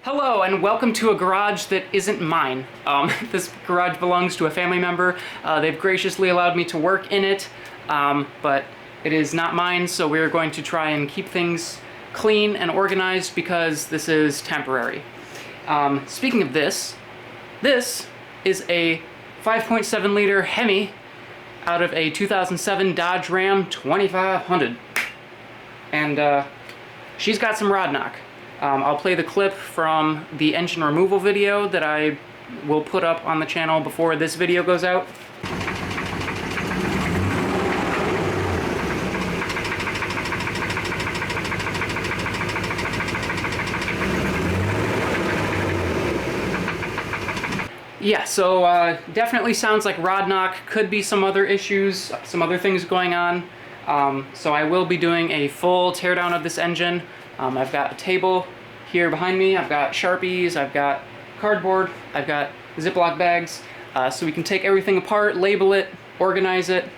Hello and welcome to a garage that isn't mine. This garage belongs to a family member. They've graciously allowed me to work in it, but it is not mine, so we're going to try and keep things clean and organized because this is temporary. Speaking of this is a 5.7 liter Hemi out of a 2007 Dodge Ram 2500. And she's got some rod knock. I'll play the clip from the engine removal video that I will put up on the channel before this video goes out. Yeah, so definitely sounds like rod knock. Could be some other issues, some other things going on. So I will be doing a full teardown of this engine. I've got a table here behind me, I've got Sharpies, I've got cardboard, I've got Ziploc bags, so we can take everything apart, label it, organize it.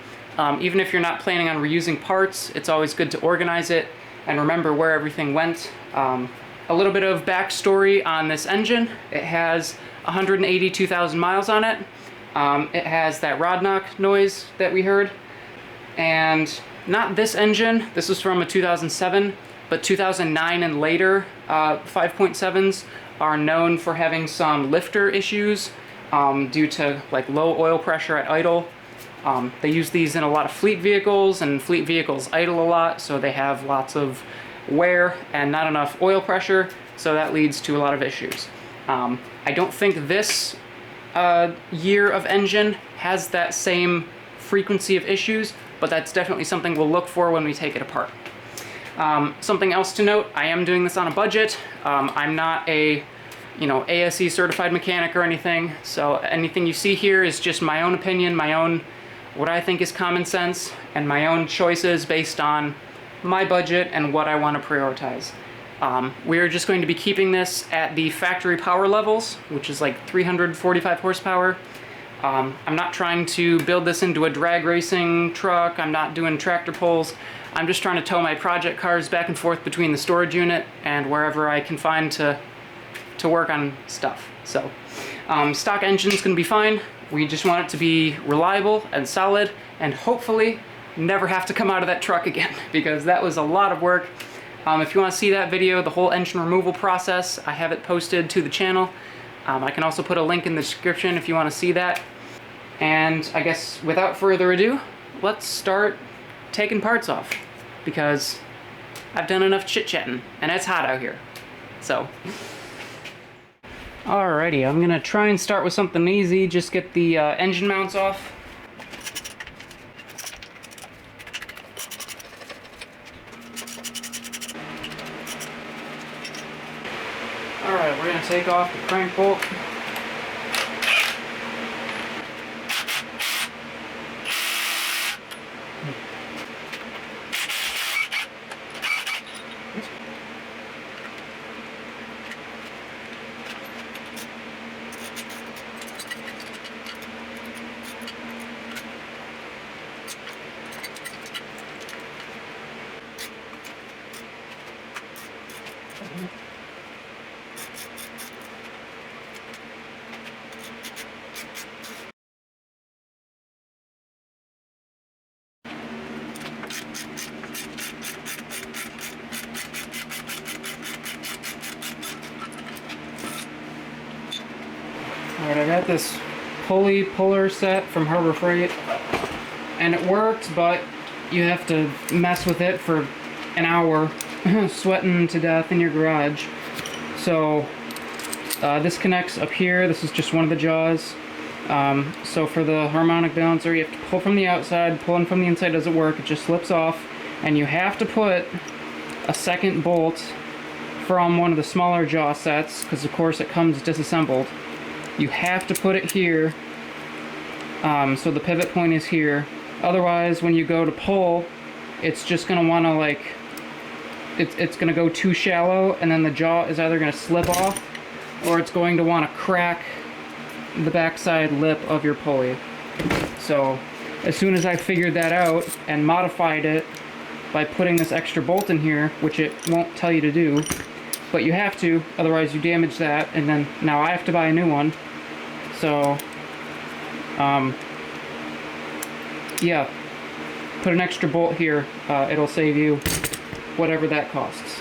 Even if you're not planning on reusing parts, it's always good to organize it and remember where everything went. A little bit of backstory on this engine. It has 182,000 miles on it. It has that rod knock noise that we heard. And not this engine, this is from a 2007, but 2009 and later 5.7s are known for having some lifter issues due to like low oil pressure at idle. They use these in a lot of fleet vehicles, and fleet vehicles idle a lot, so they have lots of wear and not enough oil pressure, so that leads to a lot of issues. I don't think this year of engine has that same frequency of issues, but that's definitely something we'll look for when we take it apart. Something else to note, I am doing this on a budget. I'm not a, ASE certified mechanic or anything, so anything you see here is just my own opinion, my own, what I think is common sense, and my own choices based on my budget and what I want to prioritize. We're just going to be keeping this at the factory power levels, which is like 345 horsepower. I'm not trying to build this into a drag racing truck, I'm not doing tractor pulls. I'm just trying to tow my project cars back and forth between the storage unit and wherever I can find to work on stuff. So, stock engine's gonna be fine. We just want it to be reliable and solid and hopefully never have to come out of that truck again because that was a lot of work. If you want to see that video, the whole engine removal process, I have it posted to the channel. I can also put a link in the description if you want to see that. And I guess without further ado, let's start taking parts off because I've done enough chit-chatting and it's hot out here. So, alrighty, I'm gonna try and start with something easy, just get the engine mounts off. Alright, we're gonna take off the crank bolt. Alright, I got this Pulley puller set from Harbor Freight, and it worked, but you have to mess with it for an hour, sweating to death in your garage. So, this connects up here. This is just one of the jaws. So for the harmonic balancer, you have to pull from the outside, pulling from the inside doesn't work, it just slips off, and you have to put a second bolt from one of the smaller jaw sets, because of course it comes disassembled. You have to put it here, so the pivot point is here. Otherwise, when you go to pull, it's just going to want to it's going to go too shallow, and then the jaw is either going to slip off, or it's going to want to crack the backside lip of your pulley. So, as soon as I figured that out and modified it by putting this extra bolt in here, which it won't tell you to do, but you have to, otherwise you damage that, and then now I have to buy a new one. So, yeah, put an extra bolt here. It'll save you whatever that costs.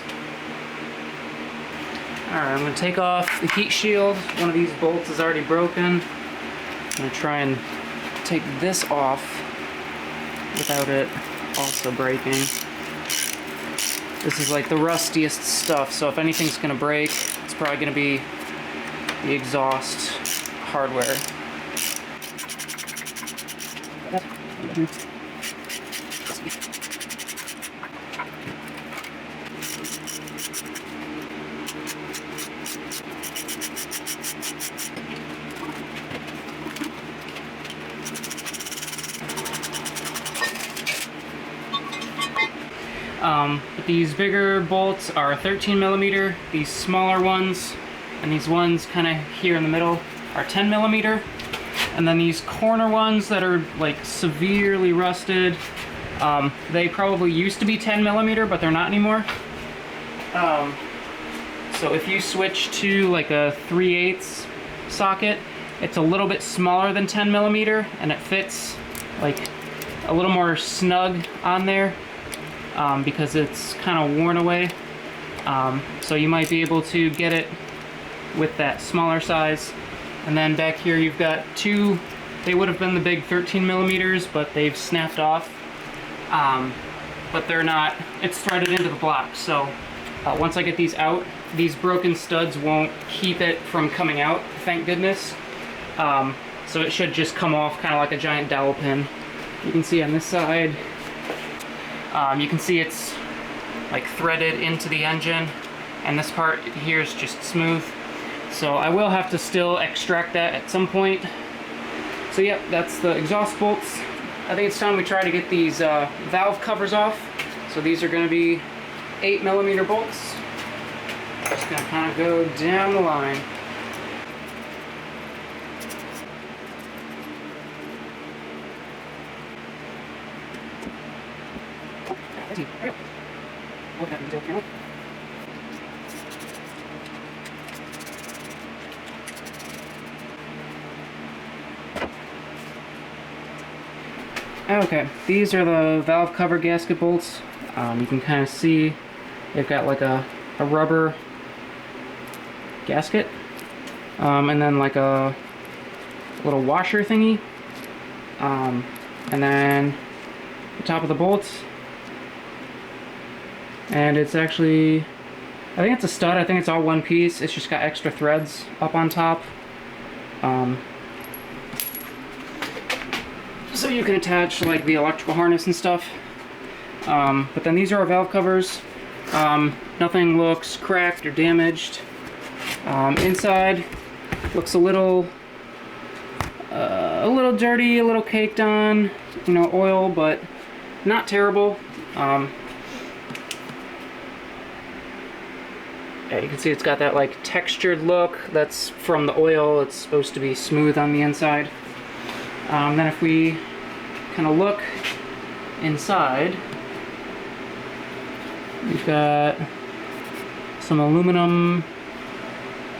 Alright, I'm going to take off the heat shield. One of these bolts is already broken. I'm going to try and take this off without it also breaking. This is like the rustiest stuff, so if anything's going to break, it's probably going to be the exhaust hardware. These bigger bolts are 13 millimeter, these smaller ones, and these ones kind of here in the middle are 10 millimeter. And then these corner ones that are like severely rusted, they probably used to be 10 millimeter, but they're not anymore. So if you switch to like a 3/8 socket, it's a little bit smaller than 10 millimeter, and it fits like a little more snug on there. Because it's kind of worn away. So you might be able to get it with that smaller size. And then back here you've got two, they would have been the big 13 millimeters, but they've snapped off. But they're not, it's threaded into the block. So once I get these out, these broken studs won't keep it from coming out, thank goodness. So it should just come off kind of like a giant dowel pin. You can see on this side, you can see it's like threaded into the engine, and this part here is just smooth. So I will have to still extract that at some point. So yep, that's the exhaust bolts. I think it's time we try to get these valve covers off. So these are going to be 8 millimeter bolts. Just going to kind of go down the line. Okay, these are the valve cover gasket bolts. You can kind of see they've got like a rubber gasket, and then like a little washer thingy, and then the top of the bolts. And it's actually, I think it's a stud, I think it's all one piece, it's just got extra threads up on top. So you can attach like the electrical harness and stuff. But then these are our valve covers. Nothing looks cracked or damaged. Inside looks a little dirty, a little caked on, you know, oil, but not terrible. Yeah, you can see it's got that like textured look. That's from the oil. It's supposed to be smooth on the inside. Then if we kind of look inside, we've got some aluminum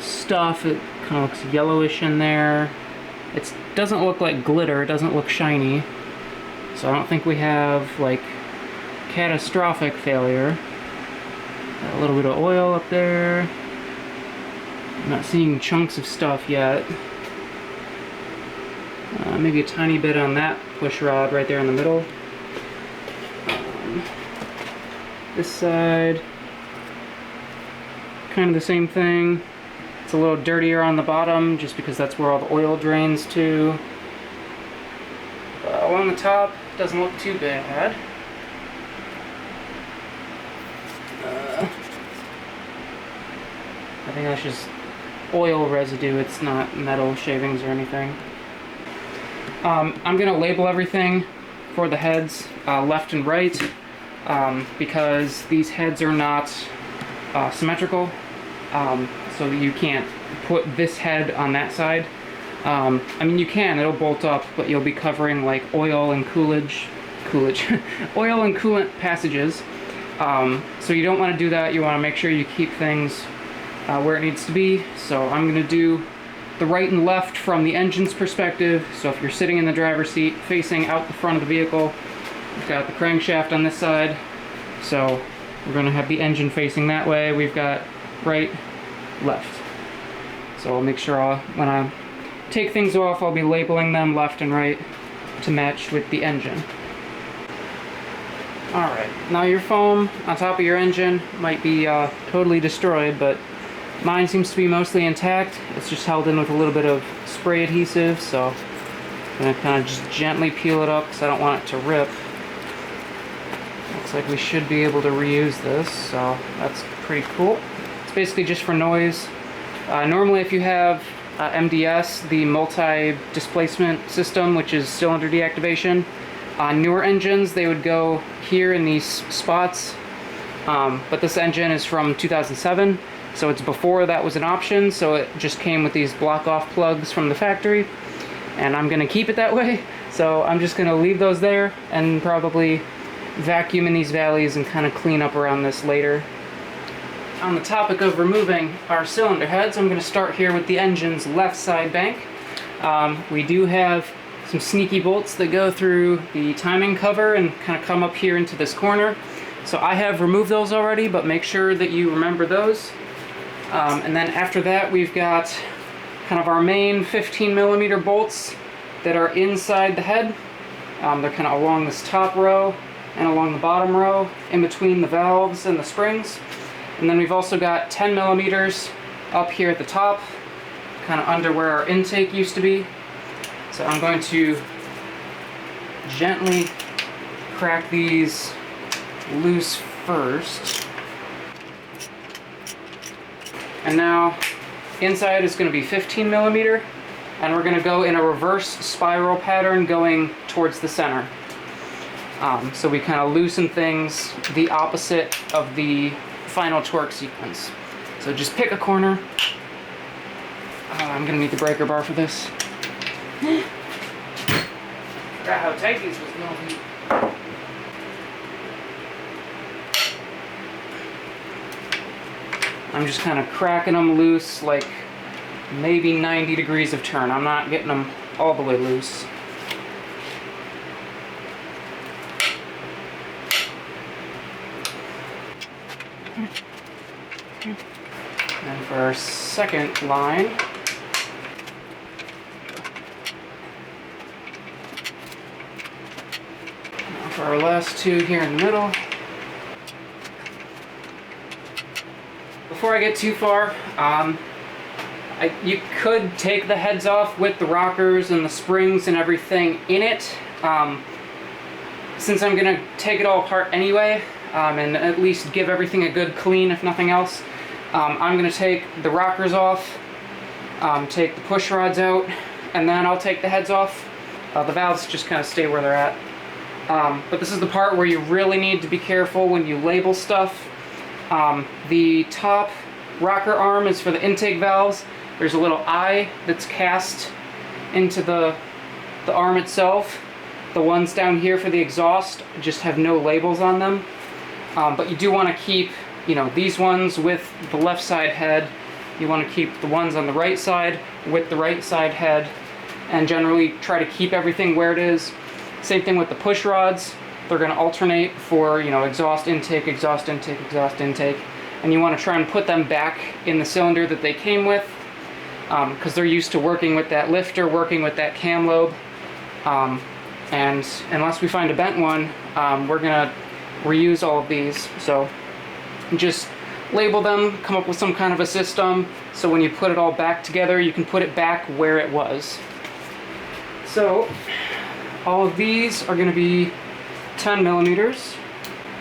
stuff. It kind of looks yellowish in there. It doesn't look like glitter. It doesn't look shiny. So I don't think we have like catastrophic failure. Got a little bit of oil up there. I'm not seeing chunks of stuff yet. Maybe a tiny bit on that push rod right there in the middle. This side, kind of the same thing. It's a little dirtier on the bottom just because that's where all the oil drains to. Along the top, doesn't look too bad. I think that's just oil residue, it's not metal shavings or anything. I'm going to label everything for the heads left and right because these heads are not symmetrical, so you can't put this head on that side. I mean, you can, it'll bolt up, but you'll be covering like oil and oil and coolant passages. So you don't want to do that. You want to make sure you keep things where it needs to be. So I'm going to do the right and left from the engine's perspective. So if you're sitting in the driver's seat facing out the front of the vehicle, we've got the crankshaft on this side. So we're going to have the engine facing that way. We've got right, left. So I'll make sure when I take things off, I'll be labeling them left and right to match with the engine. Alright, now your foam on top of your engine might be totally destroyed, but mine seems to be mostly intact. It's just held in with a little bit of spray adhesive, so I'm going to kind of just gently peel it up because I don't want it to rip. Looks like we should be able to reuse this, so that's pretty cool. It's basically just for noise. Normally if you have MDS, the multi-displacement system, which is cylinder deactivation, on newer engines they would go here in these spots, but this engine is from 2007, so it's before that was an option, so it just came with these block-off plugs from the factory, and I'm going to keep it that way, so I'm just going to leave those there and probably vacuum in these valleys and kind of clean up around this later. On the topic of removing our cylinder heads, I'm going to start here with the engine's left side bank. We do have some sneaky bolts that go through the timing cover and kind of come up here into this corner. So I have removed those already, but make sure that you remember those. And then after that, we've got kind of our main 15mm bolts that are inside the head. They're kind of along this top row and along the bottom row, in between the valves and the springs. And then we've also got 10mm up here at the top, kind of under where our intake used to be. So I'm going to gently crack these loose first. And now inside is going to be 15mm, and we're going to go in a reverse spiral pattern going towards the center. So we kind of loosen things the opposite of the final torque sequence. So just pick a corner. I'm going to need the breaker bar for this. Forgot how tight these was going to be. I'm just kind of cracking them loose, like maybe 90 degrees of turn. I'm not getting them all the way loose. And for our second line, now for our last two here in the middle. Before I get too far, you could take the heads off with the rockers and the springs and everything in it. Since I'm going to take it all apart anyway, and at least give everything a good clean if nothing else, I'm going to take the rockers off, take the push rods out, and then I'll take the heads off. The valves just kind of stay where they're at. But this is the part where you really need to be careful when you label stuff. The top rocker arm is for the intake valves. There's a little eye that's cast into the arm itself. The ones down here for the exhaust just have no labels on them. But you do want to keep, these ones with the left side head. You want to keep the ones on the right side with the right side head, and generally try to keep everything where it is. Same thing with the push rods. They're going to alternate for, exhaust intake, exhaust intake, exhaust intake. And you want to try and put them back in the cylinder that they came with, because they're used to working with that lifter, working with that cam lobe. And unless we find a bent one, we're going to reuse all of these. So just label them, come up with some kind of a system, so when you put it all back together, you can put it back where it was. So all of these are going to be 10mm.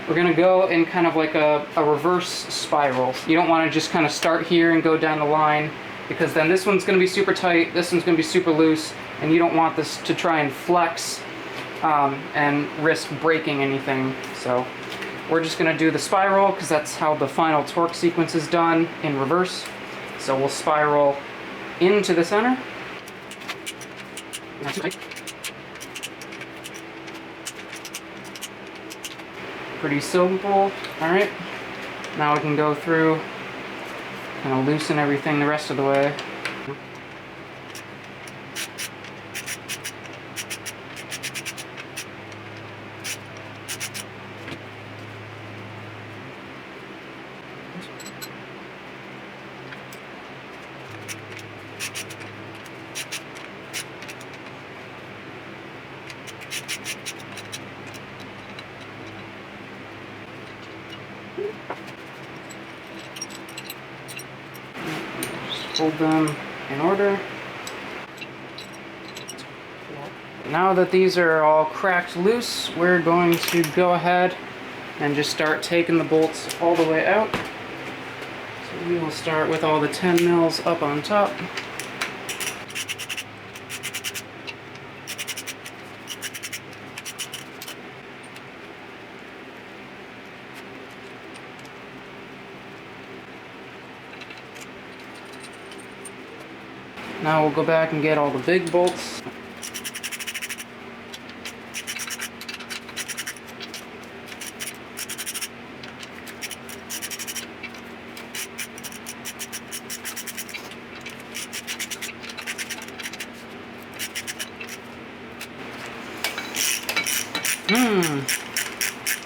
We're going to go in kind of like a reverse spiral. You don't want to just kind of start here and go down the line, because then this one's going to be super tight, this one's going to be super loose, and you don't want this to try and flex and risk breaking anything. So we're just going to do the spiral because that's how the final torque sequence is done in reverse. So we'll spiral into the center. Not too tight. Pretty simple. Alright, now we can go through kind of loosen everything the rest of the way. Just hold them in order. Now that these are all cracked loose, we're going to go ahead and just start taking the bolts all the way out. So we will start with all the 10 mils up on top. Now we'll go back and get all the big bolts.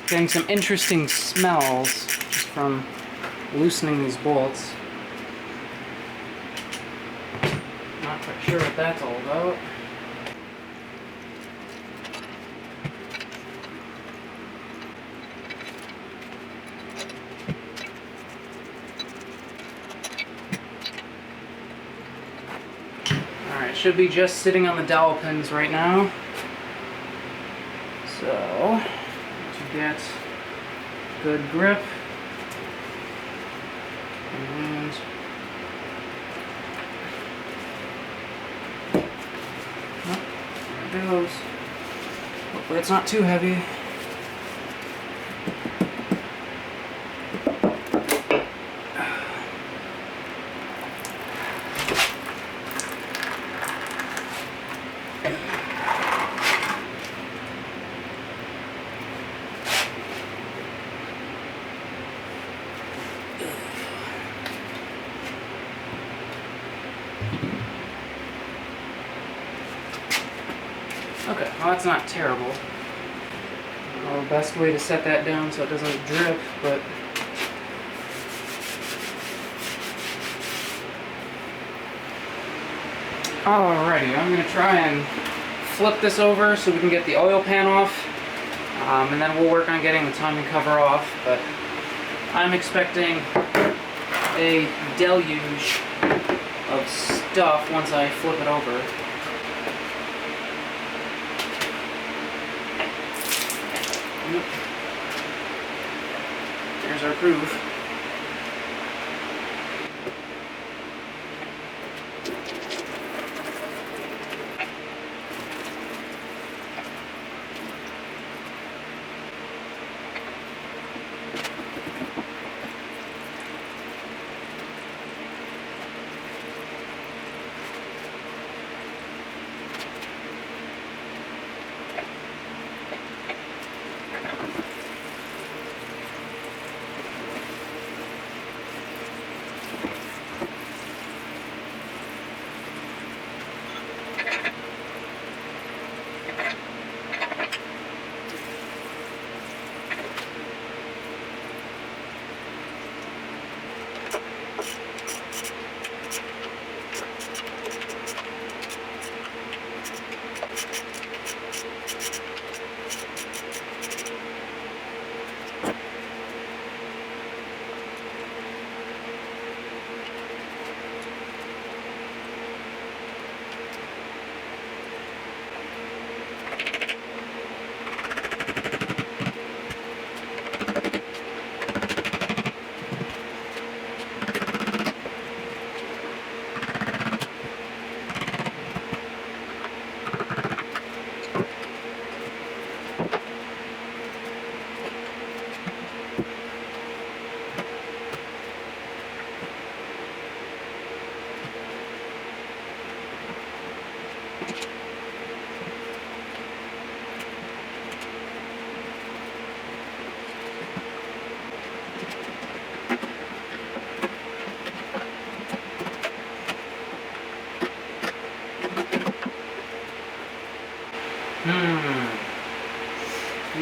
Getting some interesting smells just from loosening these bolts. Not quite sure what that's all about. Alright, should be just sitting on the dowel pins right now. So, to get good grip, and oh, there it goes. Hopefully it's not too heavy. Okay, well that's not terrible. The best way to set that down so it doesn't drip, but alrighty, I'm gonna try and flip this over so we can get the oil pan off, and then we'll work on getting the timing cover off, but I'm expecting a deluge of stuff once I flip it over. There's our proof.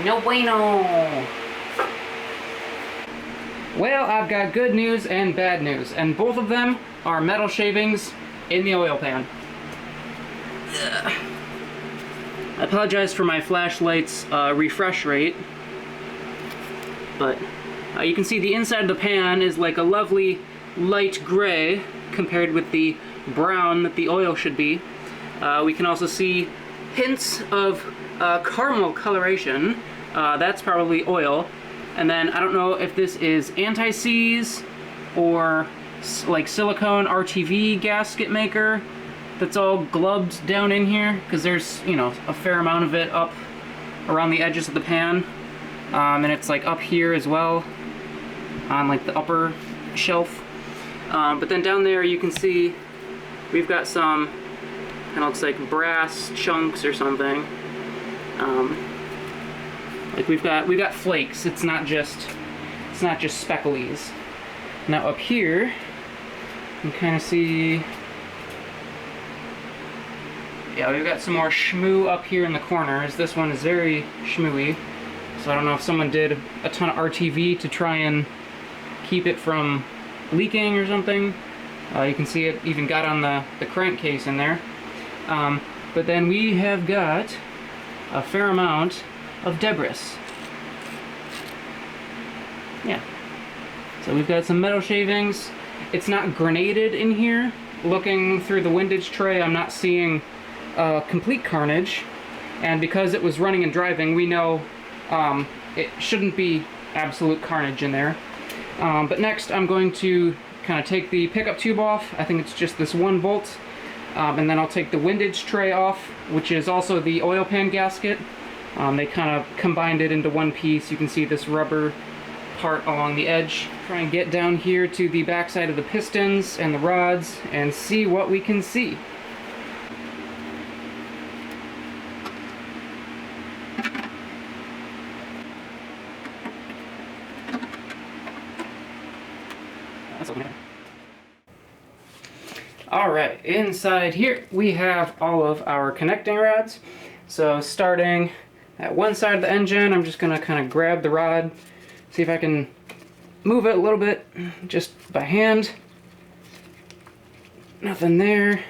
No bueno. Well, I've got good news and bad news, and both of them are metal shavings in the oil pan. Ugh. I apologize for my flashlight's refresh rate, but you can see the inside of the pan is like a lovely light gray compared with the brown that the oil should be. We can also see hints of caramel coloration. That's probably oil. And then I don't know if this is anti-seize or like silicone RTV gasket maker that's all glubbed down in here, because there's, you know, a fair amount of it up around the edges of the pan. And it's like up here as well on like the upper shelf. But then down there you can see we've got some kind of looks like brass chunks or something. Like we've got flakes. It's not just specklies. Now up here, you can kind of see, yeah, we've got some more shmoo up here in the corners. This one is very shmooey, so I don't know if someone did a ton of RTV to try and keep it from leaking or something. You can see it even got on the crankcase in there. But then we have got a fair amount of debris. Yeah. So we've got some metal shavings. It's not grenaded in here. Looking through the windage tray, I'm not seeing complete carnage. And because it was running and driving, we know it shouldn't be absolute carnage in there. But next I'm going to kind of take the pickup tube off. I think it's just this 1 bolt. And then I'll take the windage tray off, which is also the oil pan gasket. They kind of combined it into one piece. You can see this rubber part along the edge. Try and get down here to the back side of the pistons and the rods and see what we can see. Alright, inside here we have all of our connecting rods. So starting at one side of the engine, I'm just going to kind of grab the rod, see if I can move it a little bit just by hand. Nothing there.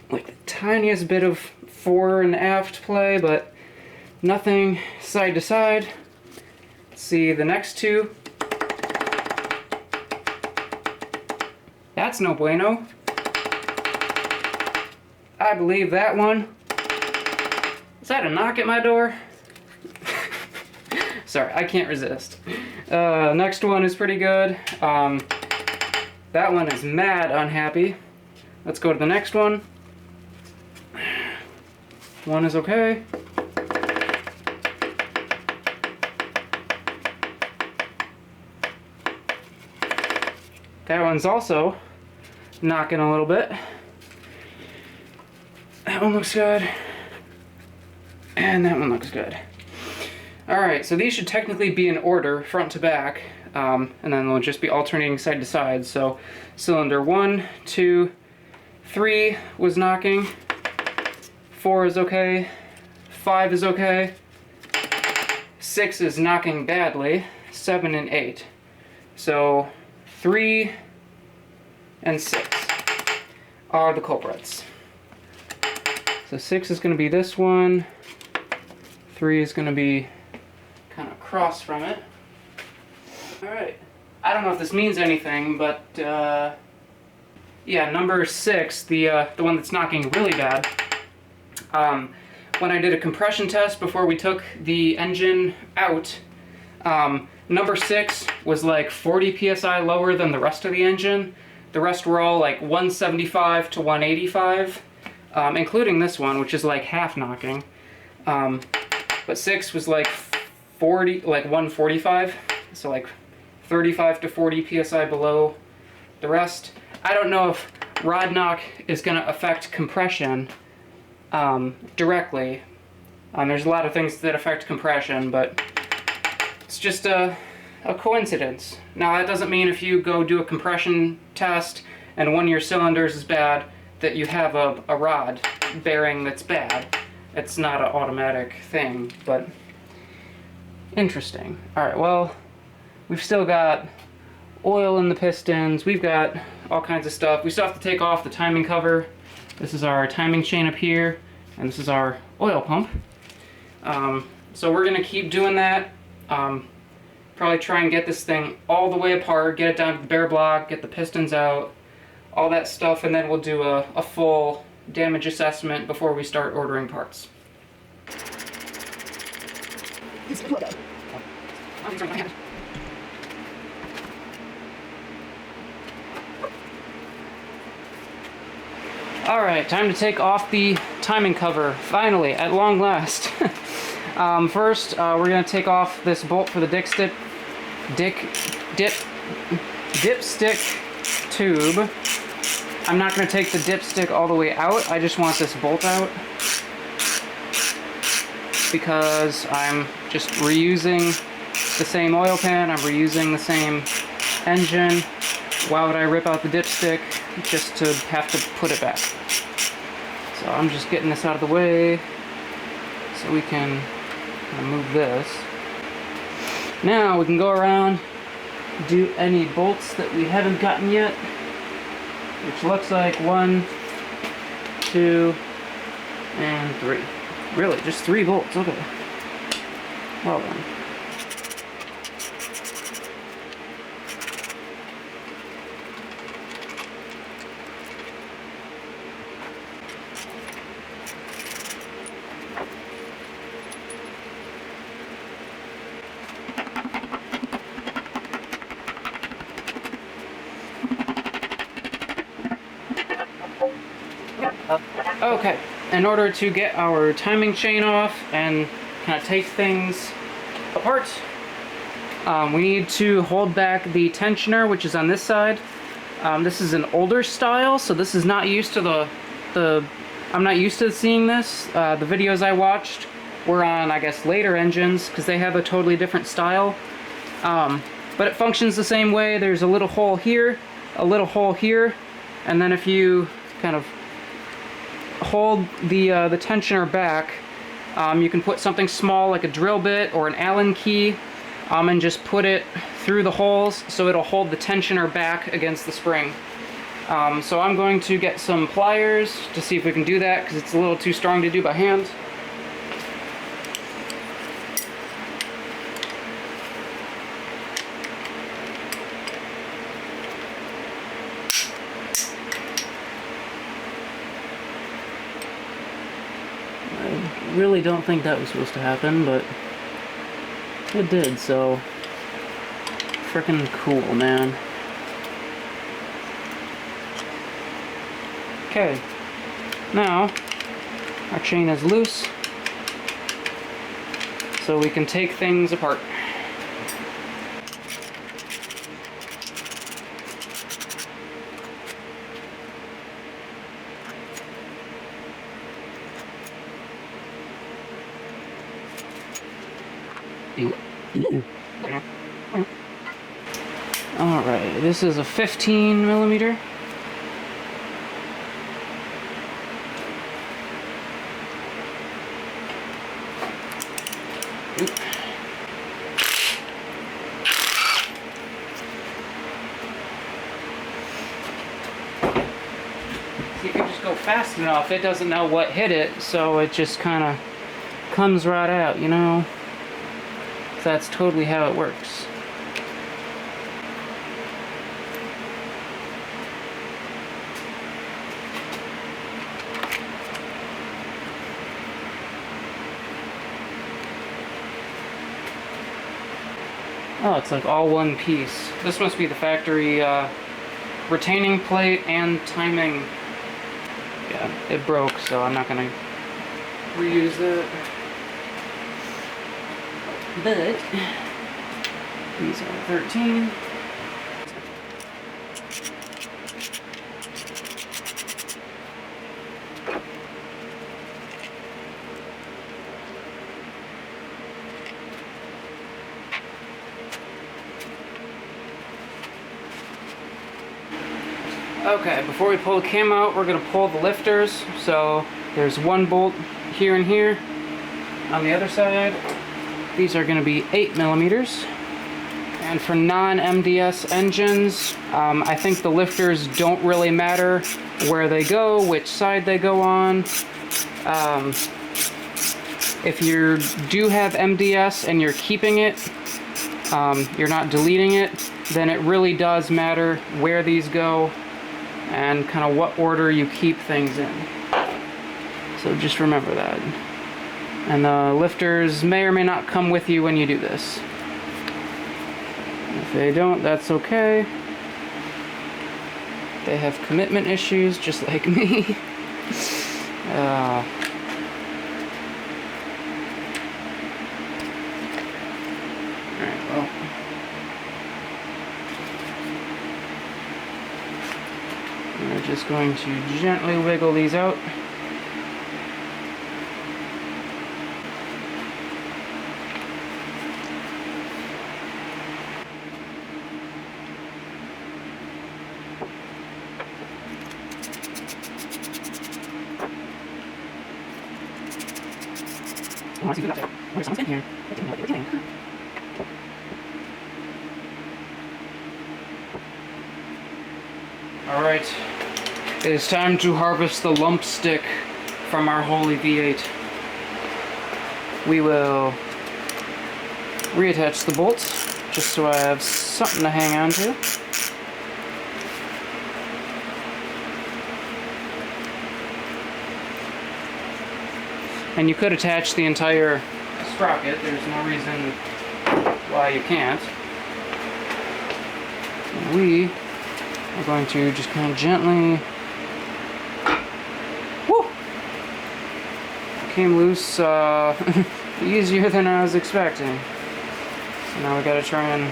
Like the tiniest bit of fore and aft play, but nothing side to side. Let's see the next two. That's no bueno. I believe that one. Is that a knock at my door? Sorry, I can't resist. Next one is pretty good. That one is mad unhappy. Let's go to the next one. One is okay. That one's also knocking a little bit. That one looks good. And that one looks good. Alright, so these should technically be in order, front to back, and then they'll just be alternating side to side. So cylinder 1, 2, 3 was knocking, 4 is okay, 5 is okay, 6 is knocking badly, 7 and 8. So 3 and 6 are the culprits. So 6 is going to be this one, 3 is going to be kind of across from it. Alright, I don't know if this means anything, but yeah, number 6, the one that's knocking really bad, when I did a compression test before we took the engine out, number 6 was like 40 psi lower than the rest of the engine. The rest were all like 175 to 185. Including this one, which is like half knocking. But 6 was like 145, so like 35 to 40 psi below the rest. I don't know if rod knock is going to affect compression directly. There's a lot of things that affect compression, but it's just a coincidence. Now that doesn't mean if you go do a compression test and one of your cylinders is bad, that you have a rod bearing that's bad. it's not an automatic thing, but interesting. All right, well, we've still got oil in the pistons. We've got all kinds of stuff. We still have to take off the timing cover. This is our timing chain up here, and this is our oil pump. So we're gonna keep doing that. Probably try and get this thing all the way apart, get it down to the bare block, get the pistons out, all that stuff, and then we'll do a full damage assessment before we start ordering parts. Alright, time to take off the timing cover, finally, at long last. First, we're going to take off this bolt for the dipstick tube. I'm not going to take the dipstick all the way out, I just want this bolt out, because I'm just reusing the same oil pan, I'm reusing the same engine. Why would I rip out the dipstick just to have to put it back? So I'm just getting this out of the way so we can move this. Now we can go around, do any bolts that we haven't gotten yet, which looks like 1, 2, and 3. Really, just 3 bolts, okay. Well then. Okay, in order to get our timing chain off and kind of take things apart, we need to hold back the tensioner, which is on this side. This is an older style, so this is not used to I'm not used to seeing this. The videos I watched were on, I guess, later engines, because they have a totally different style. But it functions the same way. There's a little hole here, a little hole here, and then if you kind of hold the tensioner back, you can put something small like a drill bit or an Allen key, and just put it through the holes so it'll hold the tensioner back against the spring. So I'm going to get some pliers to see if we can do that, because it's a little too strong to do by hand. I really don't think that was supposed to happen, but it did, so frickin' cool, man. Okay, now our chain is loose, so we can take things apart. Alright, this is a 15 millimeter. See, if you just go fast enough, it doesn't know what hit it, so it just kind of comes right out, you know? That's totally how it works. Oh, it's like all one piece. This must be the factory retaining plate and timing. Yeah, it broke, so I'm not gonna reuse it. But these are 13. Okay, before we pull the cam out, we're going to pull the lifters. So there's one bolt here and here. On the other side, these are going to be 8 millimeters. And for non-MDS engines, I think the lifters don't really matter where they go, which side they go on. If you do have MDS and you're keeping it, you're not deleting it, then it really does matter where these go and kind of what order you keep things in. So just remember that. And the lifters may or may not come with you when you do this. If they don't, that's okay. They have commitment issues, just like me. Alright, well. We're just going to gently wiggle these out. Here. Alright, it is time to harvest the lump stick from our holy V8. We will reattach the bolts, just so I have something to hang on to. And you could attach the entire sprocket, there's no reason why you can't. We are going to just kind of gently... Woo! Came loose easier than I was expecting. So now we gotta try and...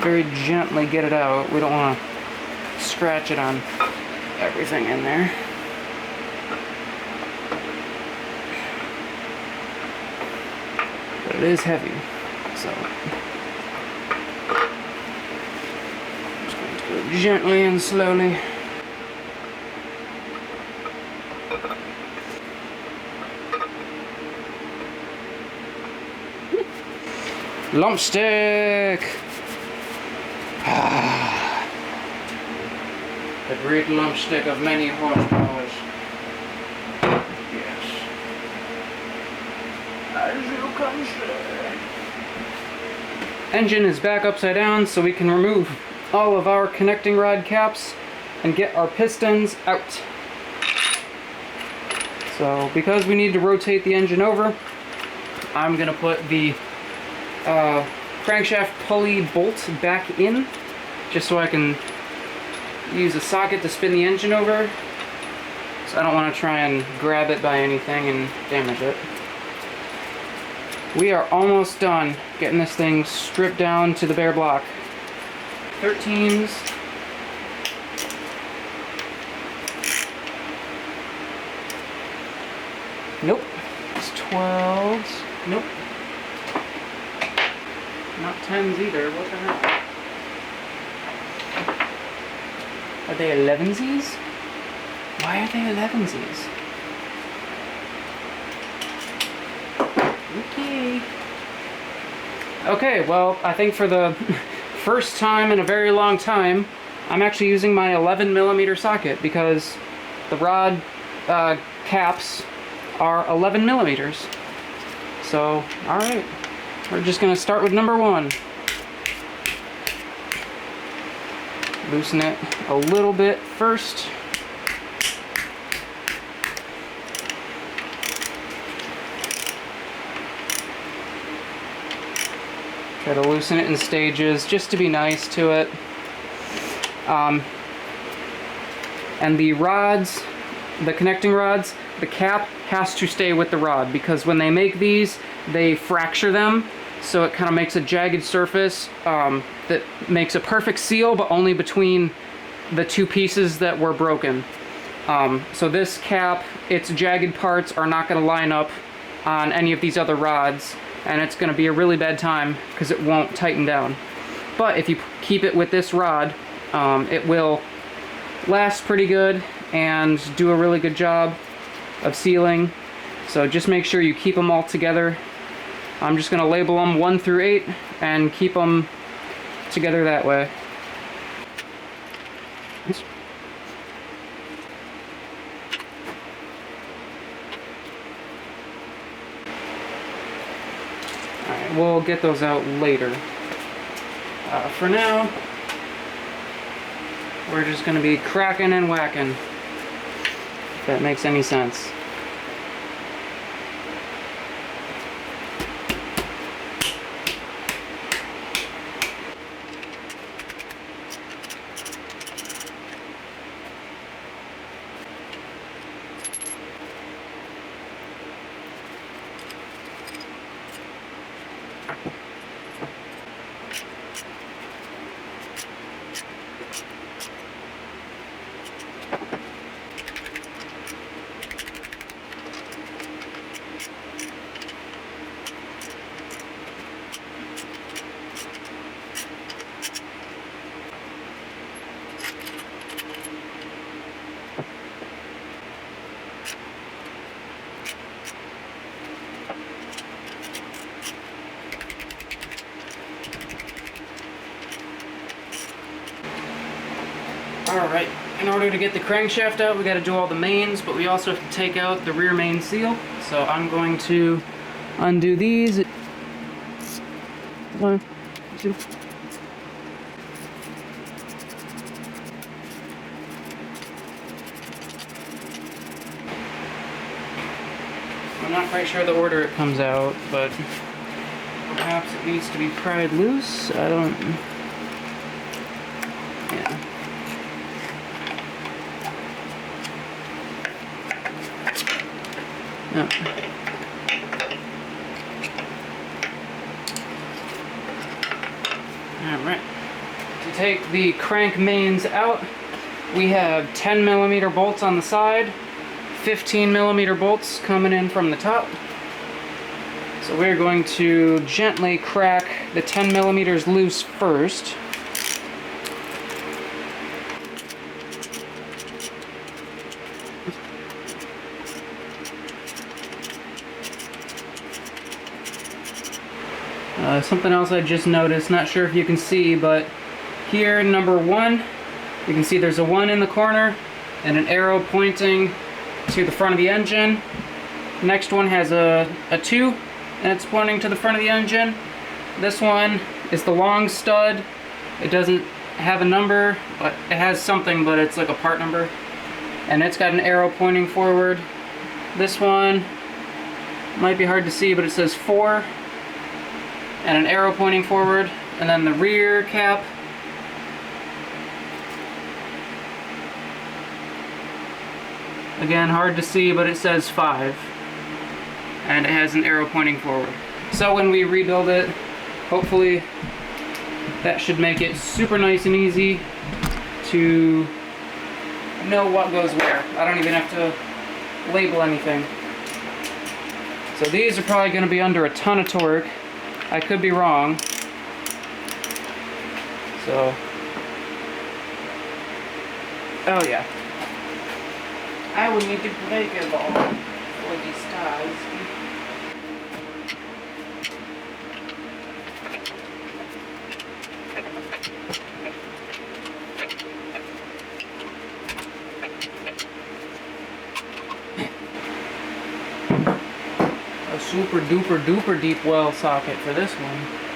very gently get it out. We don't want to scratch it on everything in there. But it is heavy, so I'm just going to go gently and slowly. Lump stick! The great lump stick of many horsepowers. Yes. As you can see. Engine is back upside down, so we can remove all of our connecting rod caps and get our pistons out. So, because we need to rotate the engine over, I'm going to put the crankshaft pulley bolt back in, just so I can use a socket to spin the engine over. So I don't want to try and grab it by anything and damage it. We are almost done getting this thing stripped down to the bare block. 13s. Nope. It's 12s. Nope. Not 10s either. What the hell? Are they 11s? Why are they 11s? Okay. Okay, well, I think for the first time in a very long time, I'm actually using my 11mm socket because the rod caps are 11mm. So, alright. We're just going to start with number 1. Loosen it a little bit first. Try to loosen it in stages just to be nice to it. And the rods, the connecting rods, the cap has to stay with the rod because when they make these, they fracture them. So it kind of makes a jagged surface that makes a perfect seal, but only between the two pieces that were broken. So this cap, its jagged parts are not going to line up on any of these other rods, and it's going to be a really bad time because it won't tighten down. But if you keep it with this rod, it will last pretty good and do a really good job of sealing. So just make sure you keep them all together. I'm just going to label them 1 through 8 and keep them together that way. Alright, we'll get those out later. For now, we're just going to be cracking and whacking, if that makes any sense. Alright, in order to get the crankshaft out, we got to do all the mains, but we also have to take out the rear main seal. So I'm going to undo these. 1, 2. I'm not quite sure the order it comes out, but perhaps it needs to be pried loose. I don't... Yeah. No. Alright. To take the crank mains out, we have 10mm bolts on the side, 15mm bolts coming in from the top. So we're going to gently crack the 10mm loose first. Something else I just noticed, not sure if you can see, but here, number 1, you can see there's a 1 in the corner and an arrow pointing to the front of the engine. Next one has a 2 and it's pointing to the front of the engine. This one is the long stud. It doesn't have a number, but it has something, but it's like a part number. And it's got an arrow pointing forward. This one might be hard to see, but it says 4. And an arrow pointing forward, and then the rear cap. Again, hard to see, but it says 5. And it has an arrow pointing forward. So when we rebuild it, hopefully that should make it super nice and easy to know what goes where. I don't even have to label anything. So these are probably going to be under a ton of torque. I could be wrong. So, oh yeah. I will need to break a ball for these ties. Super duper duper deep well socket for this one.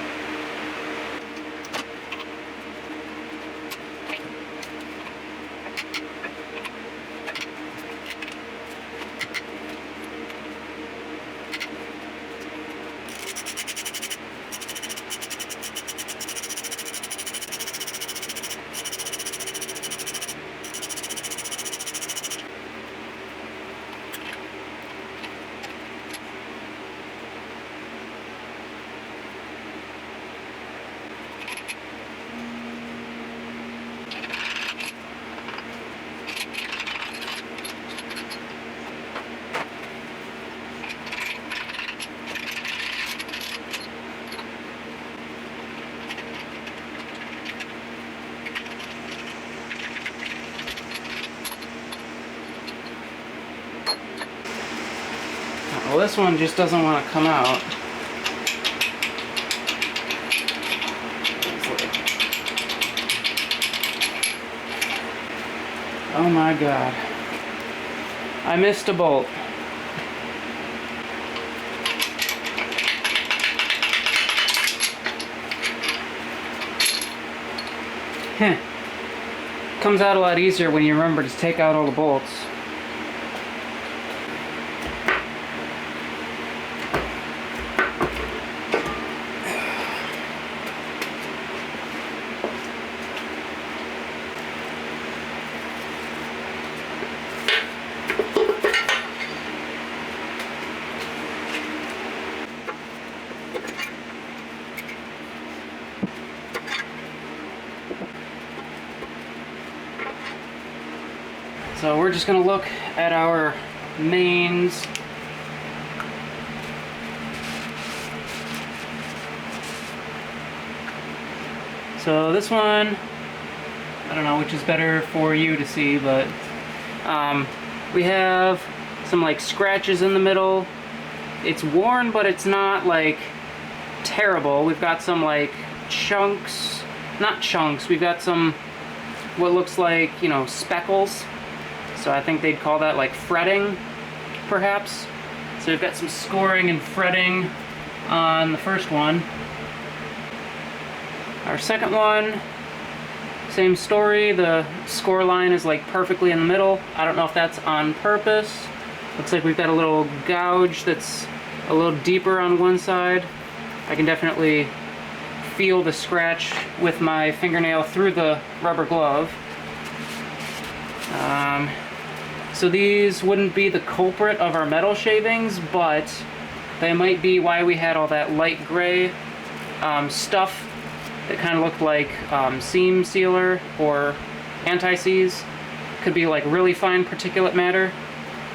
Well, this one just doesn't want to come out. Oh my god. I missed a bolt. Heh. Comes out a lot easier when you remember to take out all the bolts. So we're just going to look at our mains. So this one, I don't know which is better for you to see, but we have some like scratches in the middle. It's worn, but it's not like terrible. We've got some like chunks, not chunks, we've got some what looks like, you know, speckles. So I think they'd call that like fretting, perhaps. So we've got some scoring and fretting on the first one. Our second one, same story. The score line is like perfectly in the middle. I don't know if that's on purpose. Looks like we've got a little gouge that's a little deeper on one side. I can definitely feel the scratch with my fingernail through the rubber glove. So these wouldn't be the culprit of our metal shavings, but they might be why we had all that light gray stuff that kind of looked like seam sealer or anti-seize. Could be like really fine particulate matter.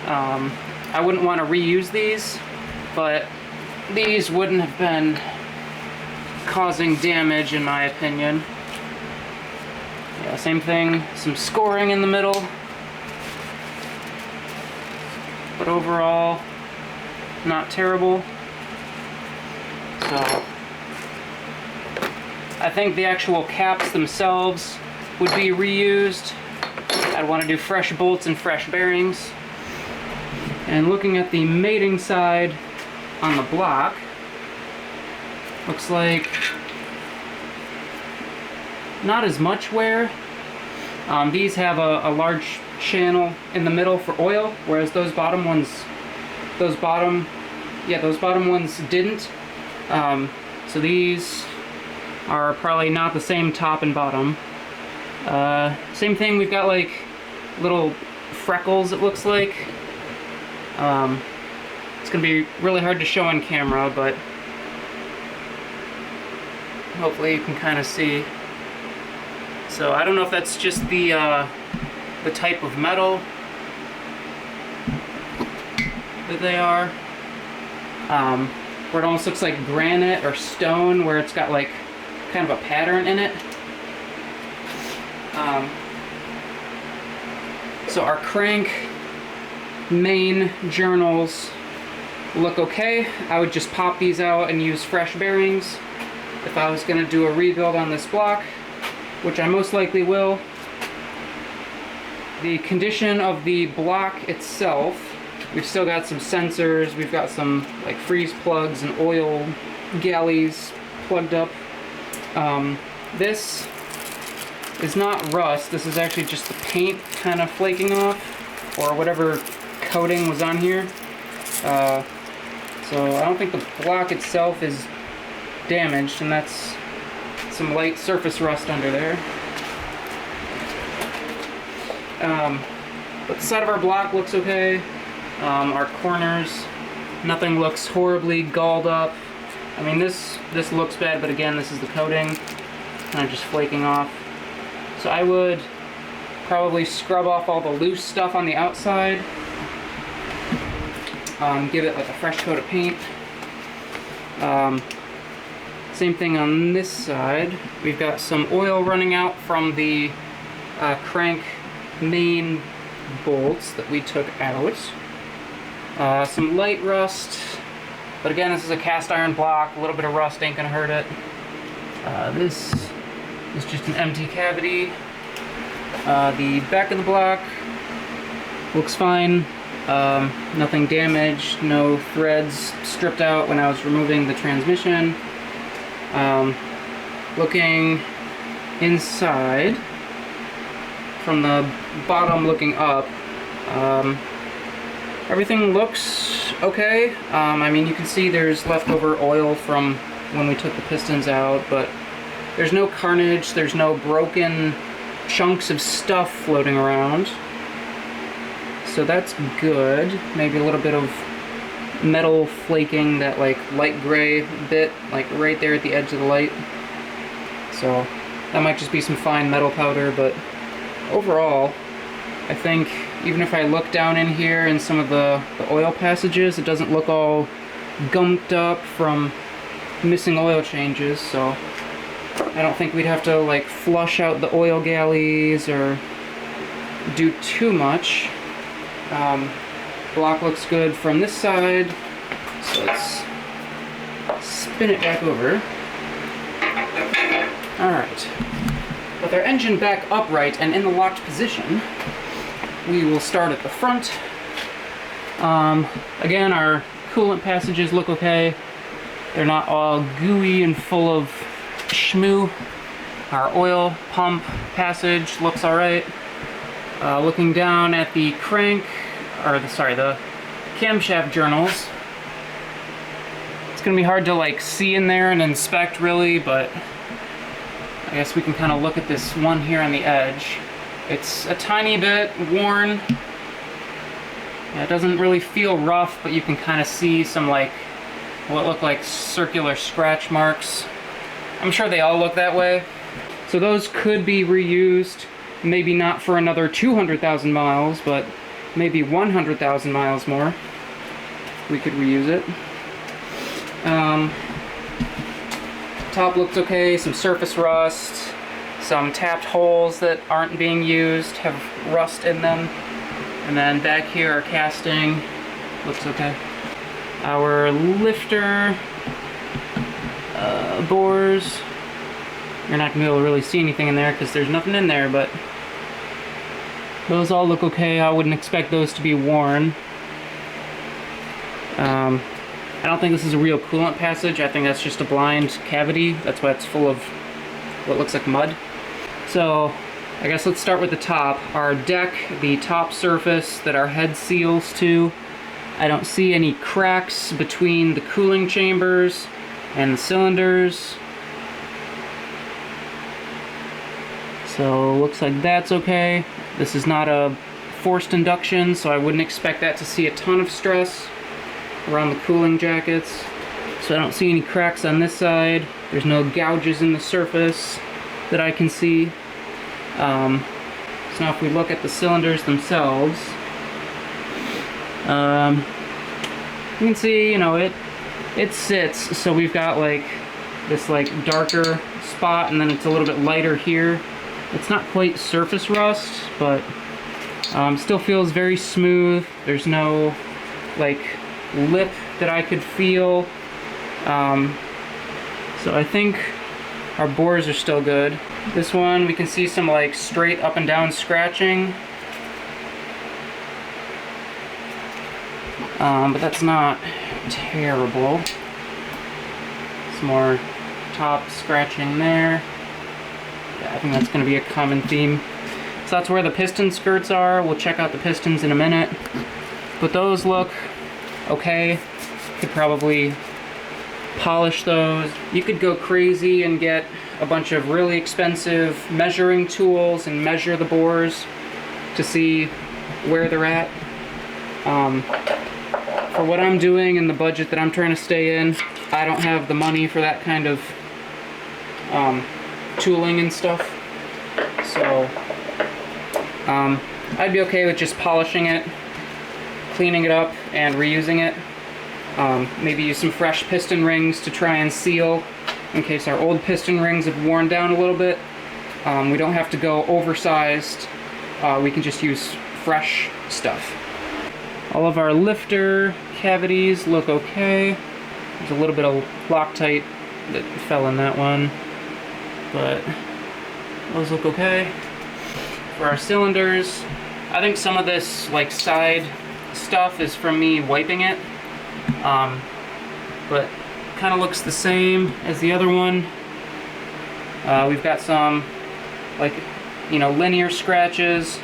I wouldn't want to reuse these, but these wouldn't have been causing damage in my opinion. Yeah, same thing, some scoring in the middle. But overall, not terrible. So, I think the actual caps themselves would be reused. I'd want to do fresh bolts and fresh bearings. And looking at the mating side on the block, looks like not as much wear. These have a large channel in the middle for oil, whereas those bottom ones didn't. So these are probably not the same top and bottom. Same thing, we've got like little freckles, it looks like. It's gonna be really hard to show on camera, but hopefully you can kind of see. So I don't know if that's just the type of metal that they are. Where it almost looks like granite or stone, where it's got like kind of a pattern in it. So our crank main journals look okay. I would just pop these out and use fresh bearings if I was going to do a rebuild on this block, which I most likely will. The condition of the block itself, we've still got some sensors, we've got some like freeze plugs and oil galleys plugged up. This is not rust, this is actually just the paint kind of flaking off, or whatever coating was on here. So I don't think the block itself is damaged, and that's some light surface rust under there. But the side of our block looks okay. Our corners, nothing looks horribly galled up. I mean, this looks bad, but again, this is the coating, kind of just flaking off. So I would probably scrub off all the loose stuff on the outside. Give it like a fresh coat of paint. Same thing on this side. We've got some oil running out from the crank main bolts that we took out. Some light rust, but again, this is a cast iron block. A little bit of rust ain't gonna hurt it. This is just an empty cavity. The back of the block looks fine. Nothing damaged, no threads stripped out when I was removing the transmission. Looking inside, from the bottom looking up, everything looks okay. I mean, you can see there's leftover oil from when we took the pistons out, but there's no carnage, there's no broken chunks of stuff floating around. So that's good. Maybe a little bit of metal flaking, that like light gray bit, like right there at the edge of the light. So that might just be some fine metal powder, but overall, I think even if I look down in here in some of the oil passages, it doesn't look all gumped up from missing oil changes, so I don't think we'd have to like flush out the oil galleys or do too much. Block looks good from this side, so let's spin it back over. Alright, with our engine back upright and in the locked position, we will start at the front. Again, our coolant passages look okay. They're not all gooey and full of schmoo. Our oil pump passage looks alright. Looking down at the the camshaft journals, it's gonna be hard to like see in there and inspect really, but I guess we can kind of look at this one here on the edge. It's a tiny bit worn. Yeah, it doesn't really feel rough, but you can kind of see some like what look like circular scratch marks. I'm sure they all look that way. So those could be reused, maybe not for another 200,000 miles, but maybe 100,000 miles more. We could reuse it. Top looks okay, some surface rust, some tapped holes that aren't being used have rust in them. And then back here our casting looks okay. Our lifter bores, you're not going to be able to really see anything in there because there's nothing in there, but those all look okay. I wouldn't expect those to be worn. I don't think this is a real coolant passage. I think that's just a blind cavity. That's why it's full of what looks like mud. So I guess let's start with the top. Our deck, the top surface that our head seals to, I don't see any cracks between the cooling chambers and the cylinders. So looks like that's okay. This is not a forced induction, so I wouldn't expect that to see a ton of stress around the cooling jackets. So I don't see any cracks on this side. There's no gouges in the surface that I can see. So now if we look at the cylinders themselves, you can see, you know, it sits, so we've got like this like darker spot and then it's a little bit lighter here. It's not quite surface rust, but still feels very smooth. There's no like lip that I could feel. So I think our bores are still good. This one, we can see some like straight up and down scratching. But that's not terrible. Some more top scratching there. Yeah, I think that's going to be a common theme. So that's where the piston skirts are. We'll check out the pistons in a minute. But those look okay. Could probably polish those. You could go crazy and get a bunch of really expensive measuring tools and measure the bores to see where they're at. For what I'm doing and the budget that I'm trying to stay in, I don't have the money for that kind of tooling and stuff. So I'd be okay with just polishing it, cleaning it up, and reusing it. Maybe use some fresh piston rings to try and seal in case our old piston rings have worn down a little bit. We don't have to go oversized. We can just use fresh stuff. All of our lifter cavities look okay. There's a little bit of Loctite that fell in that one, but those look okay. For our cylinders, I think some of this like side stuff is from me wiping it, but kind of looks the same as the other one. We've got some like, you know, linear scratches,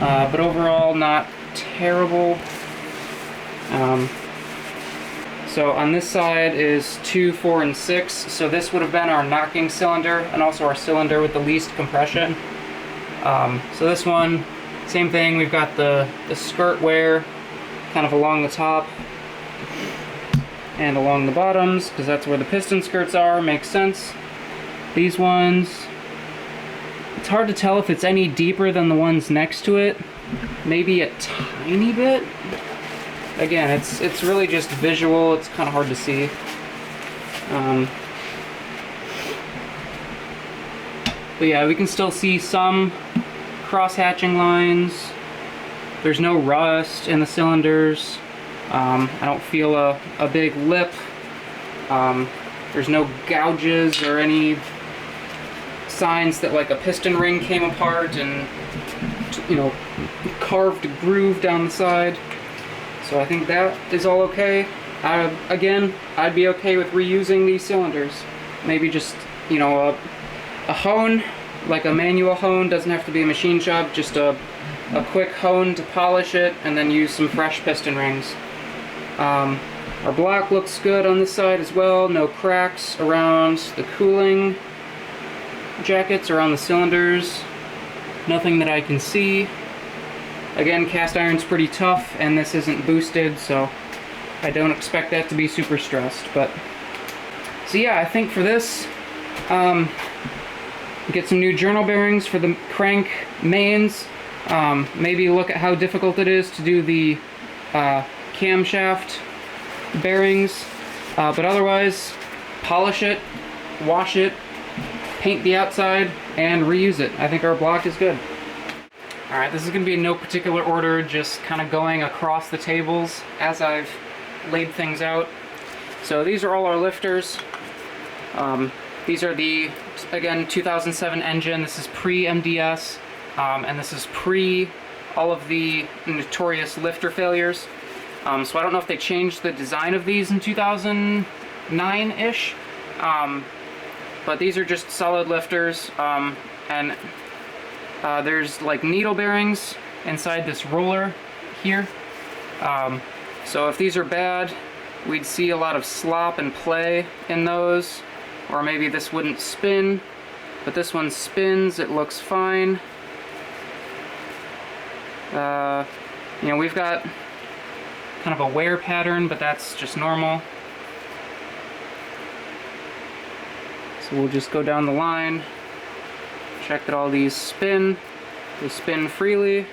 but overall not terrible. So on this side is 2, 4, and 6. So this would have been our knocking cylinder and also our cylinder with the least compression. So this one, same thing. We've got the skirt wear kind of along the top and along the bottoms, because that's where the piston skirts are. Makes sense. These ones, it's hard to tell if it's any deeper than the ones next to it. Maybe a tiny bit. Again, it's really just visual. It's kind of hard to see. But yeah, we can still see some cross-hatching lines. There's no rust in the cylinders. I don't feel a big lip. There's no gouges or any signs that like a piston ring came apart and, you know, carved a groove down the side. So I think that is all okay. Again, I'd be okay with reusing these cylinders. Maybe just, you know, a hone, like a manual hone, doesn't have to be a machine shop, just a quick hone to polish it and then use some fresh piston rings. Our block looks good on this side as well. No cracks around the cooling jackets or on the cylinders. Nothing that I can see. Again, cast iron's pretty tough and this isn't boosted, so I don't expect that to be super stressed. But so yeah, I think for this, get some new journal bearings for the crank mains. Maybe look at how difficult it is to do the camshaft bearings, but otherwise polish it, wash it, paint the outside, and reuse it. I think our block is good. Alright, this is going to be in no particular order, just kind of going across the tables as I've laid things out. So these are all our lifters. These are the, again, 2007 engine. This is pre-MDS, and this is pre all of the notorious lifter failures. So I don't know if they changed the design of these in 2009-ish, but these are just solid lifters, and there's like needle bearings inside this roller here. So if these are bad, we'd see a lot of slop and play in those, or maybe this wouldn't spin, but this one spins, it looks fine. You know, we've got kind of a wear pattern, but that's just normal. So we'll just go down the line, check that all these spin. They spin freely.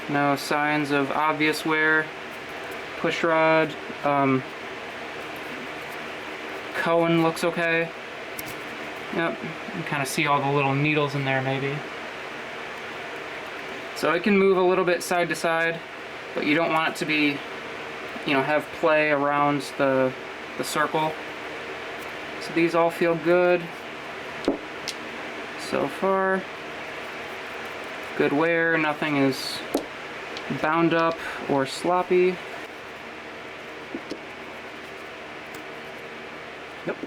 No signs of obvious wear. Push rod, cone looks okay. Yep, you can kind of see all the little needles in there maybe. So it can move a little bit side to side, but you don't want it to be, you know, have play around the circle. So these all feel good so far. Good wear, nothing is bound up or sloppy. Yep.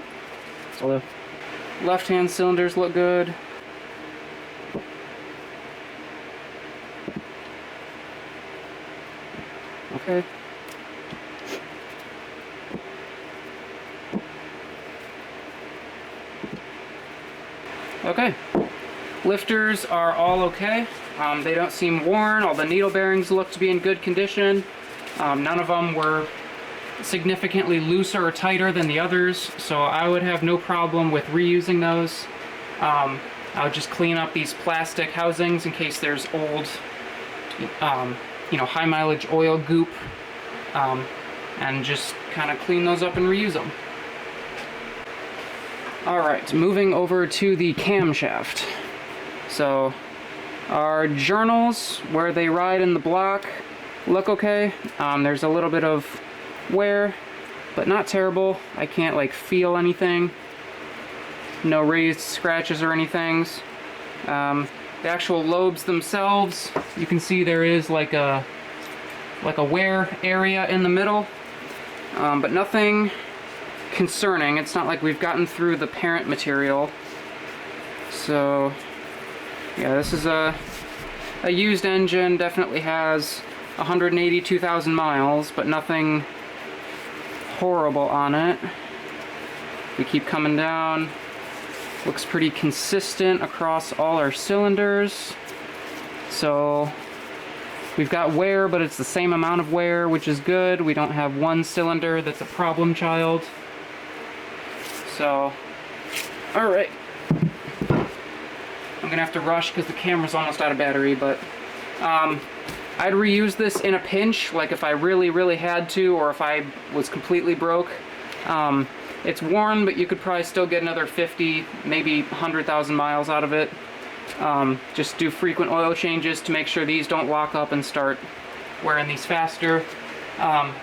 So the left-hand cylinders look good. Okay. Okay. Lifters are all okay. They don't seem worn. All the needle bearings look to be in good condition. None of them were significantly looser or tighter than the others, so I would have no problem with reusing those. I would just clean up these plastic housings in case there's old, you know, high mileage oil goop, and just kind of clean those up and reuse them. Alright, moving over to the camshaft. So, our journals, where they ride in the block, look okay. There's a little bit of wear, but not terrible. I can't like feel anything. No raised scratches or anything. The actual lobes themselves, you can see there is like a wear area in the middle, but nothing concerning. It's not like we've gotten through the parent material. So yeah, this is a used engine, definitely has 182,000 miles, but nothing horrible on it. We keep coming down. Looks pretty consistent across all our cylinders. So we've got wear, but it's the same amount of wear, which is good. We don't have one cylinder that's a problem child. So, alright. I'm gonna have to rush because the camera's almost out of battery, but I'd reuse this in a pinch, like if I really had to, or if I was completely broke. It's worn, but you could probably still get another 50, maybe 100,000 miles out of it. Just do frequent oil changes to make sure these don't lock up and start wearing these faster.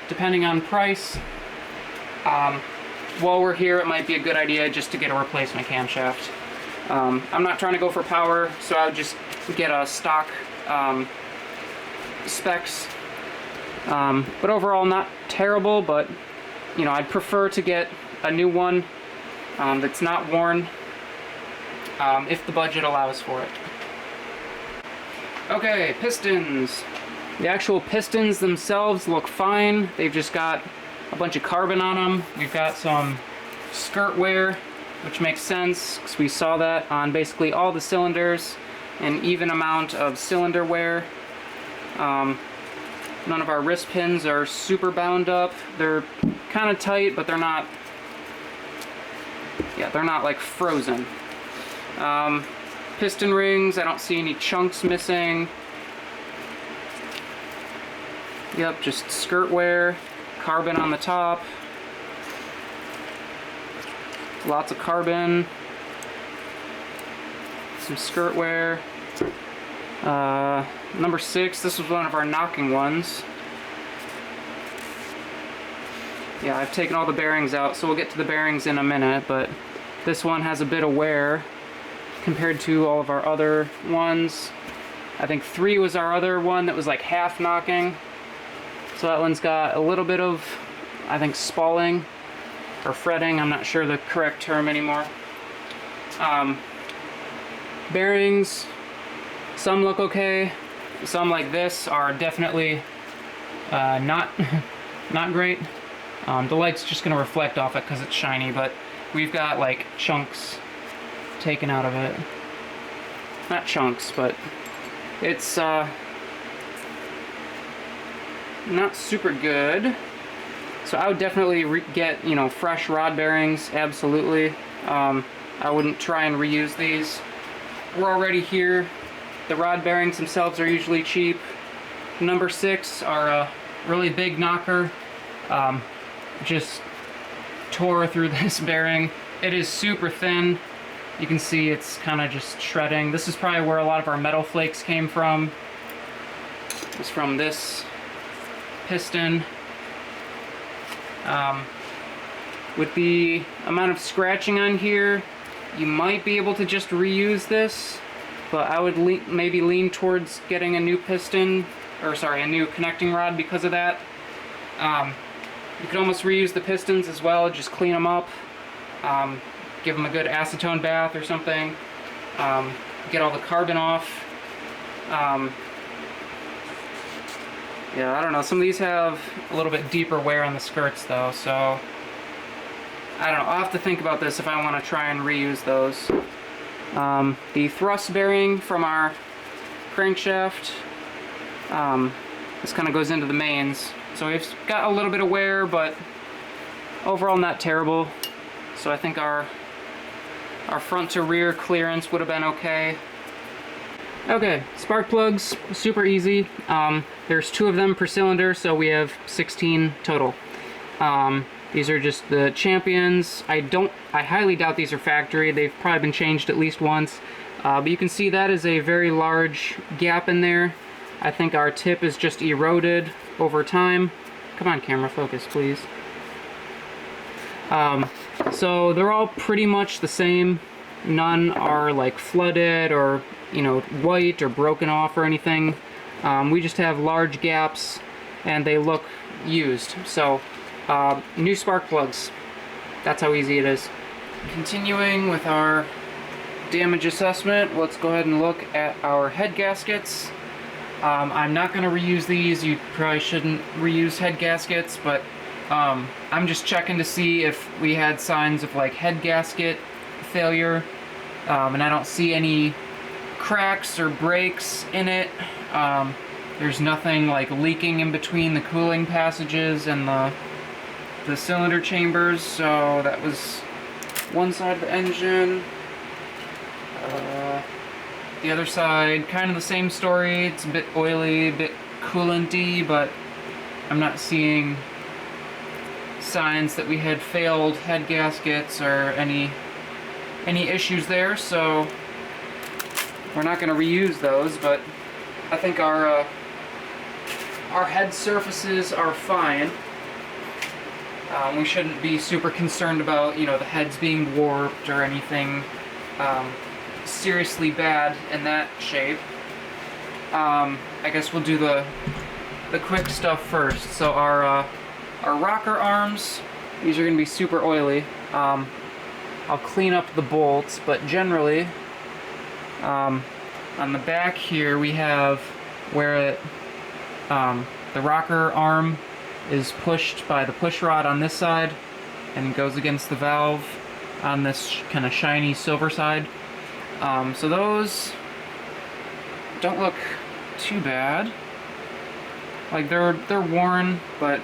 Depending on price, while we're here, it might be a good idea just to get a replacement camshaft. I'm not trying to go for power, so I would just get a stock specs. But overall, not terrible, but you know, I'd prefer to get a new one that's not worn, if the budget allows for it. Okay, pistons. The actual pistons themselves look fine. They've just got a bunch of carbon on them. We've got some skirt wear, which makes sense because we saw that on basically all the cylinders, an even amount of cylinder wear. None of our wrist pins are super bound up. They're kind of tight, but they're not, yeah, they're not like frozen. Piston rings, I don't see any chunks missing. Yep, just skirt wear, carbon on the top. Lots of carbon. Some skirt wear. Number 6, this was one of our knocking ones. Yeah, I've taken all the bearings out, so we'll get to the bearings in a minute, but this one has a bit of wear compared to all of our other ones. I think 3 was our other one that was like half knocking. So that one's got a little bit of, I think, spalling or fretting. I'm not sure the correct term anymore. Bearings, some look okay. Some, like this, are definitely not great. The light's just gonna reflect off it because it's shiny, but we've got like chunks taken out of it. Not chunks, but it's not super good. So I would definitely get, you know, fresh rod bearings, absolutely. I wouldn't try and reuse these. We're already here. The rod bearings themselves are usually cheap. Number 6 are a really big knocker. Just tore through this bearing. It is super thin. You can see it's kind of just shredding. This is probably where a lot of our metal flakes came from. It's from this piston. With the amount of scratching on here, you might be able to just reuse this, but I would maybe lean towards getting a new piston, or sorry, a new connecting rod because of that. You could almost reuse the pistons as well, just clean them up, give them a good acetone bath or something, get all the carbon off. Yeah, I don't know, some of these have a little bit deeper wear on the skirts though, so I don't know, I'll have to think about this if I want to try and reuse those. The thrust bearing from our crankshaft, this kind of goes into the mains, so we've got a little bit of wear, but overall not terrible. So I think our front to rear clearance would have been okay. Okay, spark plugs, super easy. There's 2 of them per cylinder, so we have 16 total. These are just the Champions. I highly doubt these are factory. They've probably been changed at least once. But you can see that is a very large gap in there. I think our tip is just eroded over time. Come on, camera, focus, please. So they're all pretty much the same. None are like flooded or, you know, white or broken off or anything. We just have large gaps and they look used. So new spark plugs. That's how easy it is. Continuing with our damage assessment, let's go ahead and look at our head gaskets. I'm not going to reuse these. You probably shouldn't reuse head gaskets, but I'm just checking to see if we had signs of like head gasket failure, and I don't see any cracks or breaks in it. There's nothing like leaking in between the cooling passages and the cylinder chambers, so that was one side of the engine. The other side, kind of the same story. It's a bit oily, a bit coolanty, but I'm not seeing signs that we had failed head gaskets or any issues there, so we're not going to reuse those, but I think our head surfaces are fine. We shouldn't be super concerned about, you know, the heads being warped or anything seriously bad in that shape. I guess we'll do the quick stuff first. So our rocker arms, these are going to be super oily. I'll clean up the bolts, but generally on the back here we have where it, the rocker arm is pushed by the push rod on this side and goes against the valve on this kind of shiny silver side. So those don't look too bad. Like they're worn, but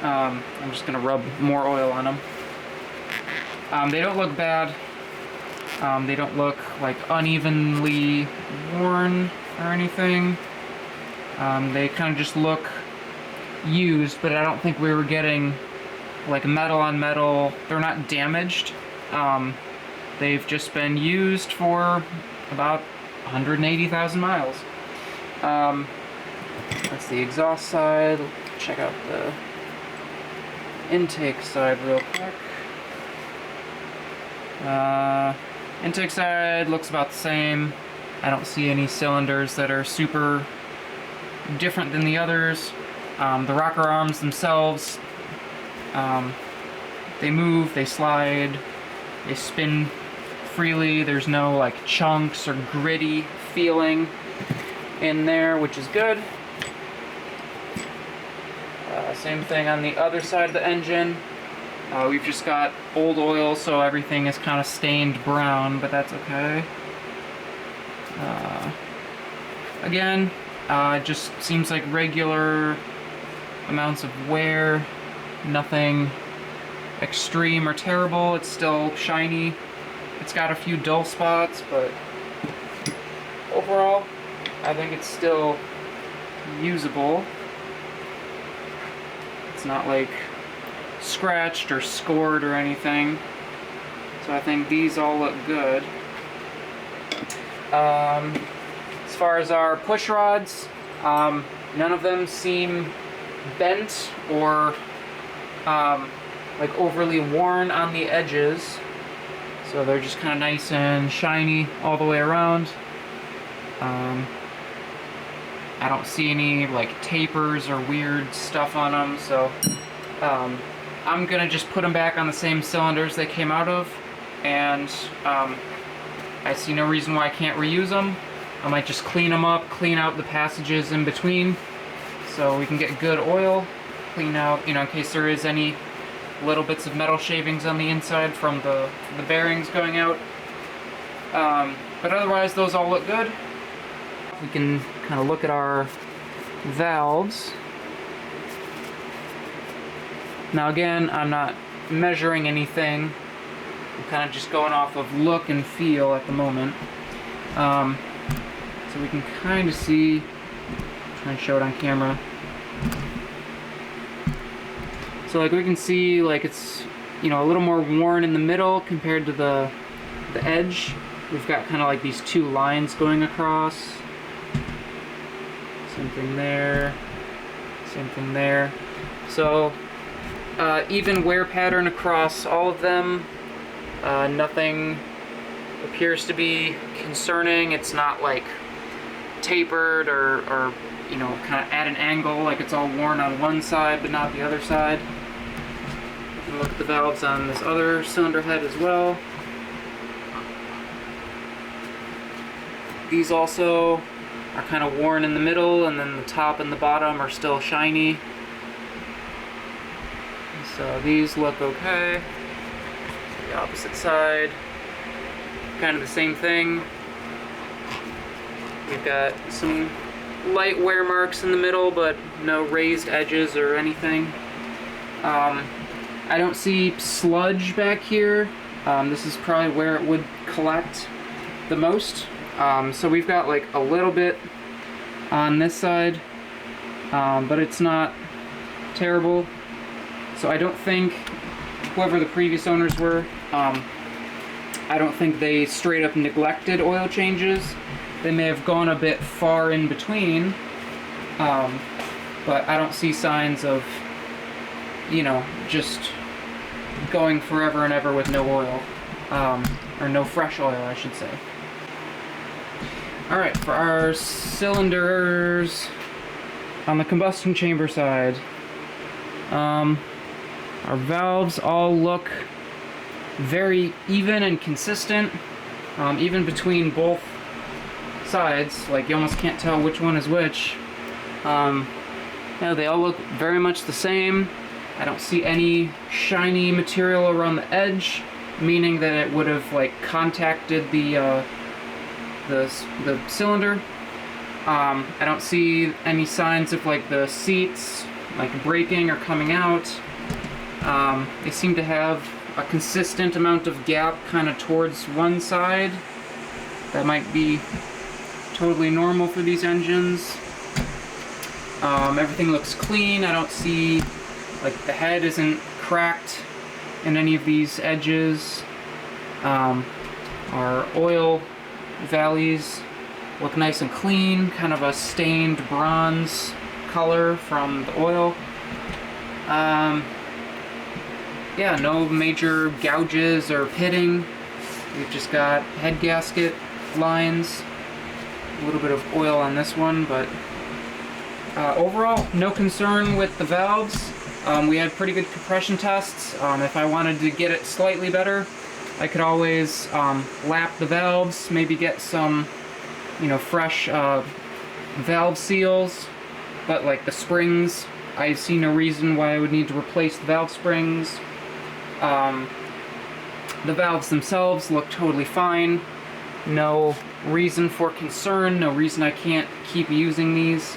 I'm just gonna rub more oil on them. They don't look bad. They don't look like unevenly worn or anything. They kind of just look used, but I don't think we were getting like metal on metal. They're not damaged. They've just been used for about 180,000 miles. That's the exhaust side. Check out the intake side real quick. Intake side looks about the same. I don't see any cylinders that are super different than the others. The rocker arms themselves, they move, they slide, they spin freely. There's no like chunks or gritty feeling in there, which is good. Same thing on the other side of the engine. We've just got old oil, so everything is kind of stained brown, but that's okay. Again, it just seems like regular amounts of wear, nothing extreme or terrible. It's still shiny. It's got a few dull spots, but overall, I think it's still usable. It's not like scratched or scored or anything. So I think these all look good. As far as our push rods, none of them seem bent or like overly worn on the edges. So they're just kind of nice and shiny all the way around. I don't see any like tapers or weird stuff on them, so I'm gonna just put them back on the same cylinders they came out of, and I see no reason why I can't reuse them. I might just clean them up, clean out the passages in between, so we can get good oil, clean out, you know, in case there is any little bits of metal shavings on the inside from the bearings going out. But otherwise, those all look good. We can kind of look at our valves. Now again, I'm not measuring anything. I'm kind of just going off of look and feel at the moment. So we can kind of see, try and show it on camera. So like we can see, like it's, you know, a little more worn in the middle compared to the edge. We've got kind of like these two lines going across. Same thing there. Same thing there. So even wear pattern across all of them. Nothing appears to be concerning. It's not like tapered or you know, kind of at an angle, like it's all worn on one side but not the other side. You can look at the valves on this other cylinder head as well. These also are kind of worn in the middle, and then the top and the bottom are still shiny. So these look okay. The opposite side, kind of the same thing. We've got some light wear marks in the middle, but no raised edges or anything. I don't see sludge back here. This is probably where it would collect the most. So we've got like a little bit on this side, but it's not terrible. So I don't think whoever the previous owners were, I don't think they straight up neglected oil changes. They may have gone a bit far in between, but I don't see signs of, you know, just going forever and ever with no oil, or no fresh oil, I should say. Alright, for our cylinders on the combustion chamber side, our valves all look very even and consistent, even between both sides. Like, you almost can't tell which one is which. Yeah, they all look very much the same. I don't see any shiny material around the edge, meaning that it would have like contacted the cylinder. I don't see any signs of like the seats like breaking or coming out. They seem to have a consistent amount of gap kind of towards one side. That might be totally normal for these engines. Everything looks clean. I don't see, like, the head isn't cracked in any of these edges. Our oil valleys look nice and clean, kind of a stained bronze color from the oil. Yeah, no major gouges or pitting. We've just got head gasket lines. A little bit of oil on this one, but overall, no concern with the valves. We had pretty good compression tests. If I wanted to get it slightly better, I could always lap the valves, maybe get some, you know, fresh valve seals. But like the springs, I see no reason why I would need to replace the valve springs. The valves themselves look totally fine. No reason for concern, no reason I can't keep using these.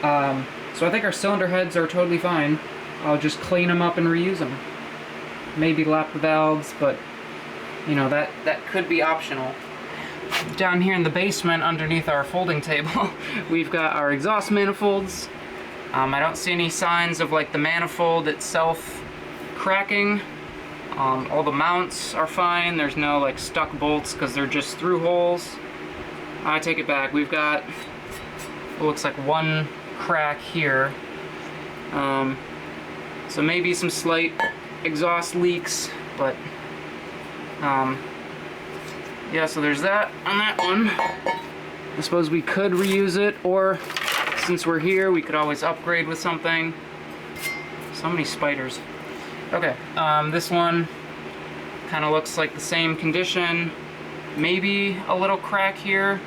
So I think our cylinder heads are totally fine. I'll just clean them up and reuse them. Maybe lap the valves, but you know, that could be optional. Down here in the basement underneath our folding table, we've got our exhaust manifolds. I don't see any signs of like the manifold itself cracking. All the mounts are fine. There's no like stuck bolts because they're just through holes. I take it back. We've got, it looks like one crack here. So maybe some slight exhaust leaks, but yeah, so there's that on that one. I suppose we could reuse it, or since we're here, we could always upgrade with something. So many spiders. Okay, this one kind of looks like the same condition. Maybe a little crack here.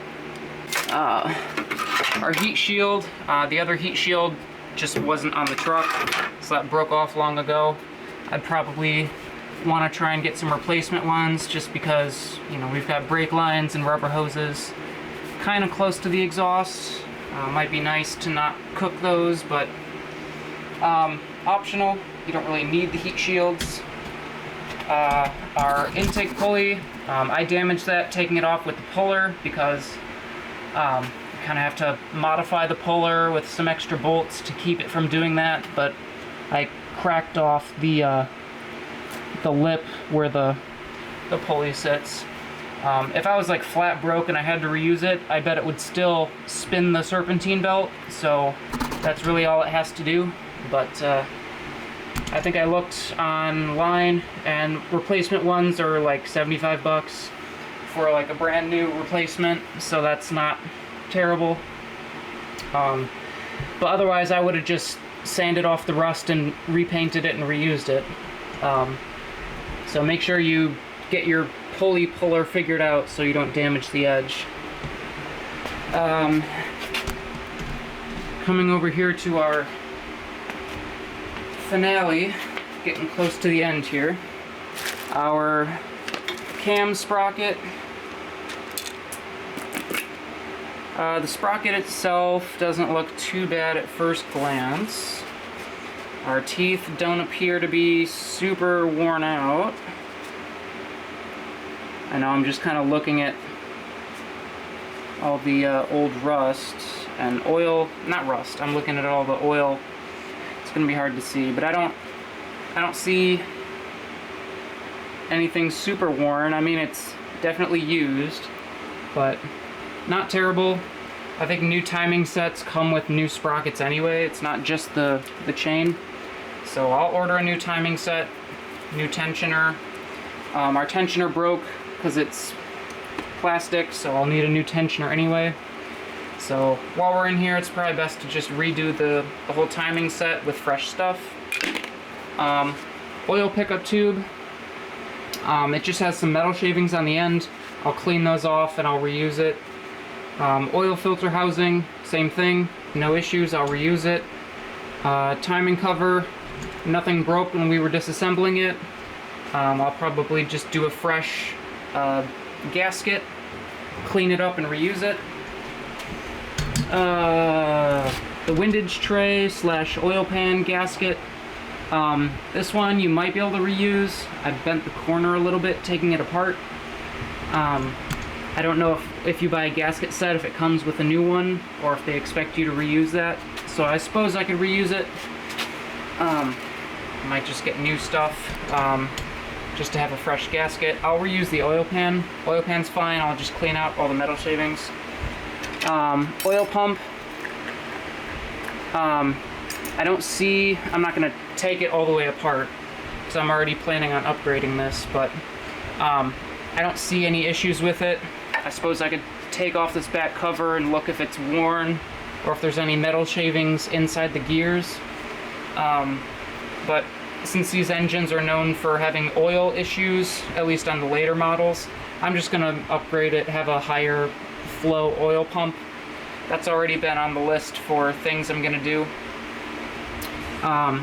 Our heat shield, the other heat shield just wasn't on the truck, so that broke off long ago. I'd probably want to try and get some replacement ones just because, you know, we've got brake lines and rubber hoses kind of close to the exhaust. Might be nice to not cook those, but optional. You don't really need the heat shields. Our intake pulley, I damaged that taking it off with the puller because you kind of have to modify the puller with some extra bolts to keep it from doing that, but I cracked off the lip where the pulley sits. If I was like flat broke and I had to reuse it, I bet it would still spin the serpentine belt, so that's really all it has to do. But I think I looked online and replacement ones are like 75 bucks for like a brand new replacement, so that's not terrible. But otherwise I would have just sanded off the rust and repainted it and reused it. So make sure you get your pulley puller figured out so you don't damage the edge. Coming over here to our finale, getting close to the end here. Our cam sprocket. The sprocket itself doesn't look too bad at first glance. Our teeth don't appear to be super worn out. I know I'm just kind of looking at all the old rust and oil, not rust, I'm looking at all the oil. It's going to be hard to see, but I don't see anything super worn. I mean, it's definitely used, but not terrible. I think new timing sets come with new sprockets anyway. It's not just the chain. So I'll order a new timing set, new tensioner. Our tensioner broke because it's plastic, so I'll need a new tensioner anyway. So while we're in here, it's probably best to just redo the whole timing set with fresh stuff. Oil pickup tube. It just has some metal shavings on the end. I'll clean those off and I'll reuse it. Oil filter housing, same thing, no issues, I'll reuse it. Timing cover, nothing broke when we were disassembling it. I'll probably just do a fresh gasket, clean it up and reuse it. The windage tray slash oil pan gasket. This one you might be able to reuse. I bent the corner a little bit taking it apart. I don't know if you buy a gasket set, if it comes with a new one, or if they expect you to reuse that. So I suppose I could reuse it. Might just get new stuff, just to have a fresh gasket. I'll reuse the oil pan. Oil pan's fine, I'll just clean out all the metal shavings. Oil pump. I don't see, I'm not gonna take it all the way apart, because I'm already planning on upgrading this, but I don't see any issues with it. I suppose I could take off this back cover and look if it's worn or if there's any metal shavings inside the gears. But since these engines are known for having oil issues, at least on the later models, I'm just going to upgrade it, have a higher flow oil pump. That's already been on the list for things I'm going to do.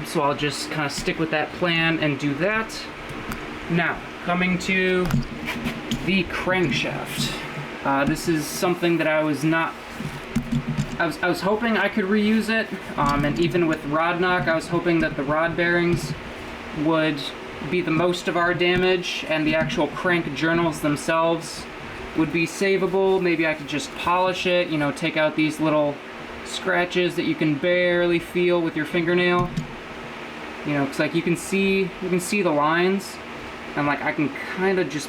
So I'll just kind of stick with that plan and do that. Now, coming to the crankshaft. This is something that I was hoping I could reuse it, and even with rod knock, I was hoping that the rod bearings would be the most of our damage, and the actual crank journals themselves would be savable. Maybe I could just polish it, you know, take out these little scratches that you can barely feel with your fingernail. You know, it's like you can see the lines, and like I can kind of just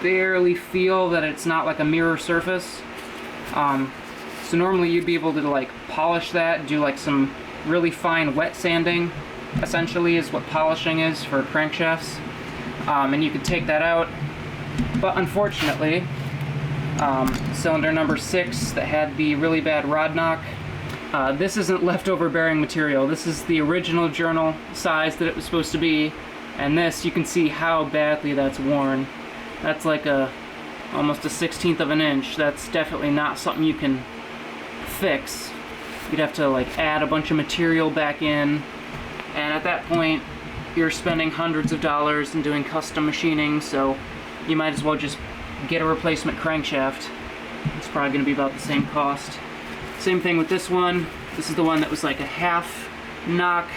barely feel that it's not like a mirror surface. So normally you'd be able to like polish that, do like some really fine wet sanding, essentially is what polishing is for crankshafts. And you could take that out, but unfortunately, cylinder number 6 that had the really bad rod knock, this isn't leftover bearing material. This is the original journal size that it was supposed to be, and this, you can see how badly that's worn. That's like almost a 1/16 of an inch. That's definitely not something you can fix. You'd have to like add a bunch of material back in, and at that point you're spending hundreds of dollars and doing custom machining, so you might as well just get a replacement crankshaft. It's probably going to be about the same cost. Same thing with this one. This is the one that was like a half knock.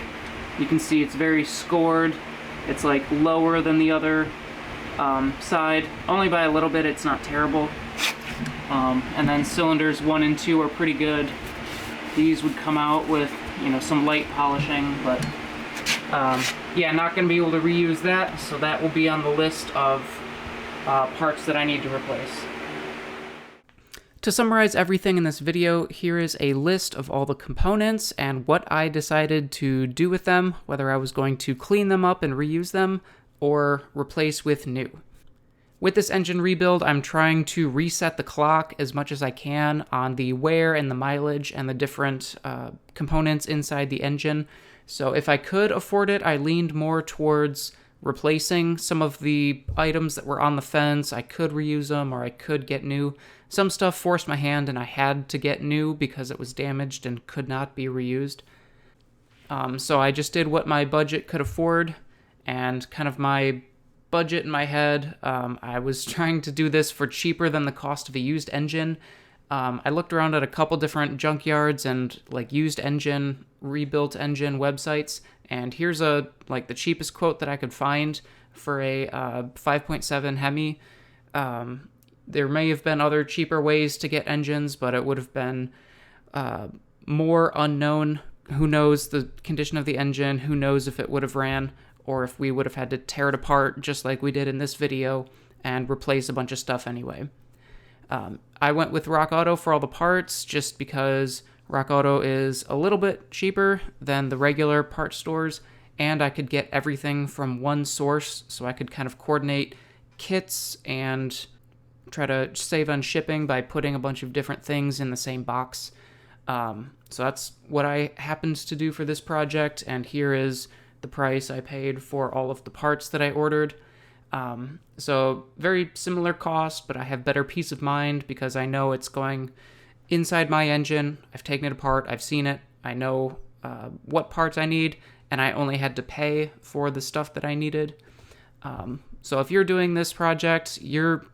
You can see it's very scored. It's like lower than the other side, only by a little bit. It's not terrible. And then cylinders 1 and 2 are pretty good. These would come out with, you know, some light polishing, but Yeah, not going to be able to reuse that, so that will be on the list of parts that I need to replace. To summarize everything in this video, here is a list of all the components and what I decided to do with them, whether I was going to clean them up and reuse them, or replace with new. With this engine rebuild, I'm trying to reset the clock as much as I can on the wear and the mileage and the different components inside the engine. So if I could afford it, I leaned more towards replacing some of the items that were on the fence. I could reuse them or I could get new. Some stuff forced my hand and I had to get new because it was damaged and could not be reused. So I just did what my budget could afford, and kind of my budget in my head, I was trying to do this for cheaper than the cost of a used engine. I looked around at a couple different junkyards and like used engine, rebuilt engine websites, and here's the cheapest quote that I could find for a 5.7 Hemi. There may have been other cheaper ways to get engines, but it would have been more unknown. Who knows the condition of the engine? Who knows if it would have ran, or if we would have had to tear it apart just like we did in this video and replace a bunch of stuff anyway. I went with Rock Auto for all the parts just because Rock Auto is a little bit cheaper than the regular part stores, and I could get everything from one source, so I could kind of coordinate kits and try to save on shipping by putting a bunch of different things in the same box. So that's what I happened to do for this project, and here is the price I paid for all of the parts that I ordered. So very similar cost, but I have better peace of mind because I know it's going inside my engine. I've taken it apart, I've seen it, I know what parts I need, and I only had to pay for the stuff that I needed. So if you're doing this project, your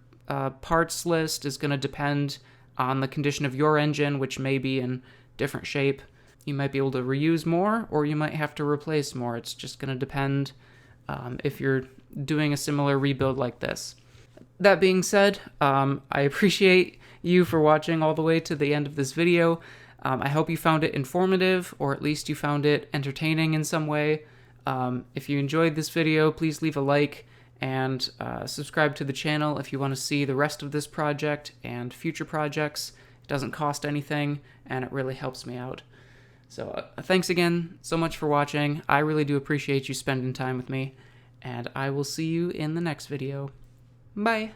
parts list is going to depend on the condition of your engine, which may be in different shape. You might be able to reuse more, or you might have to replace more. It's just going to depend if you're doing a similar rebuild like this. That being said, I appreciate you for watching all the way to the end of this video. I hope you found it informative, or at least you found it entertaining in some way. If you enjoyed this video, please leave a like and subscribe to the channel if you want to see the rest of this project and future projects. It doesn't cost anything, and it really helps me out. So thanks again so much for watching. I really do appreciate you spending time with me, and I will see you in the next video. Bye!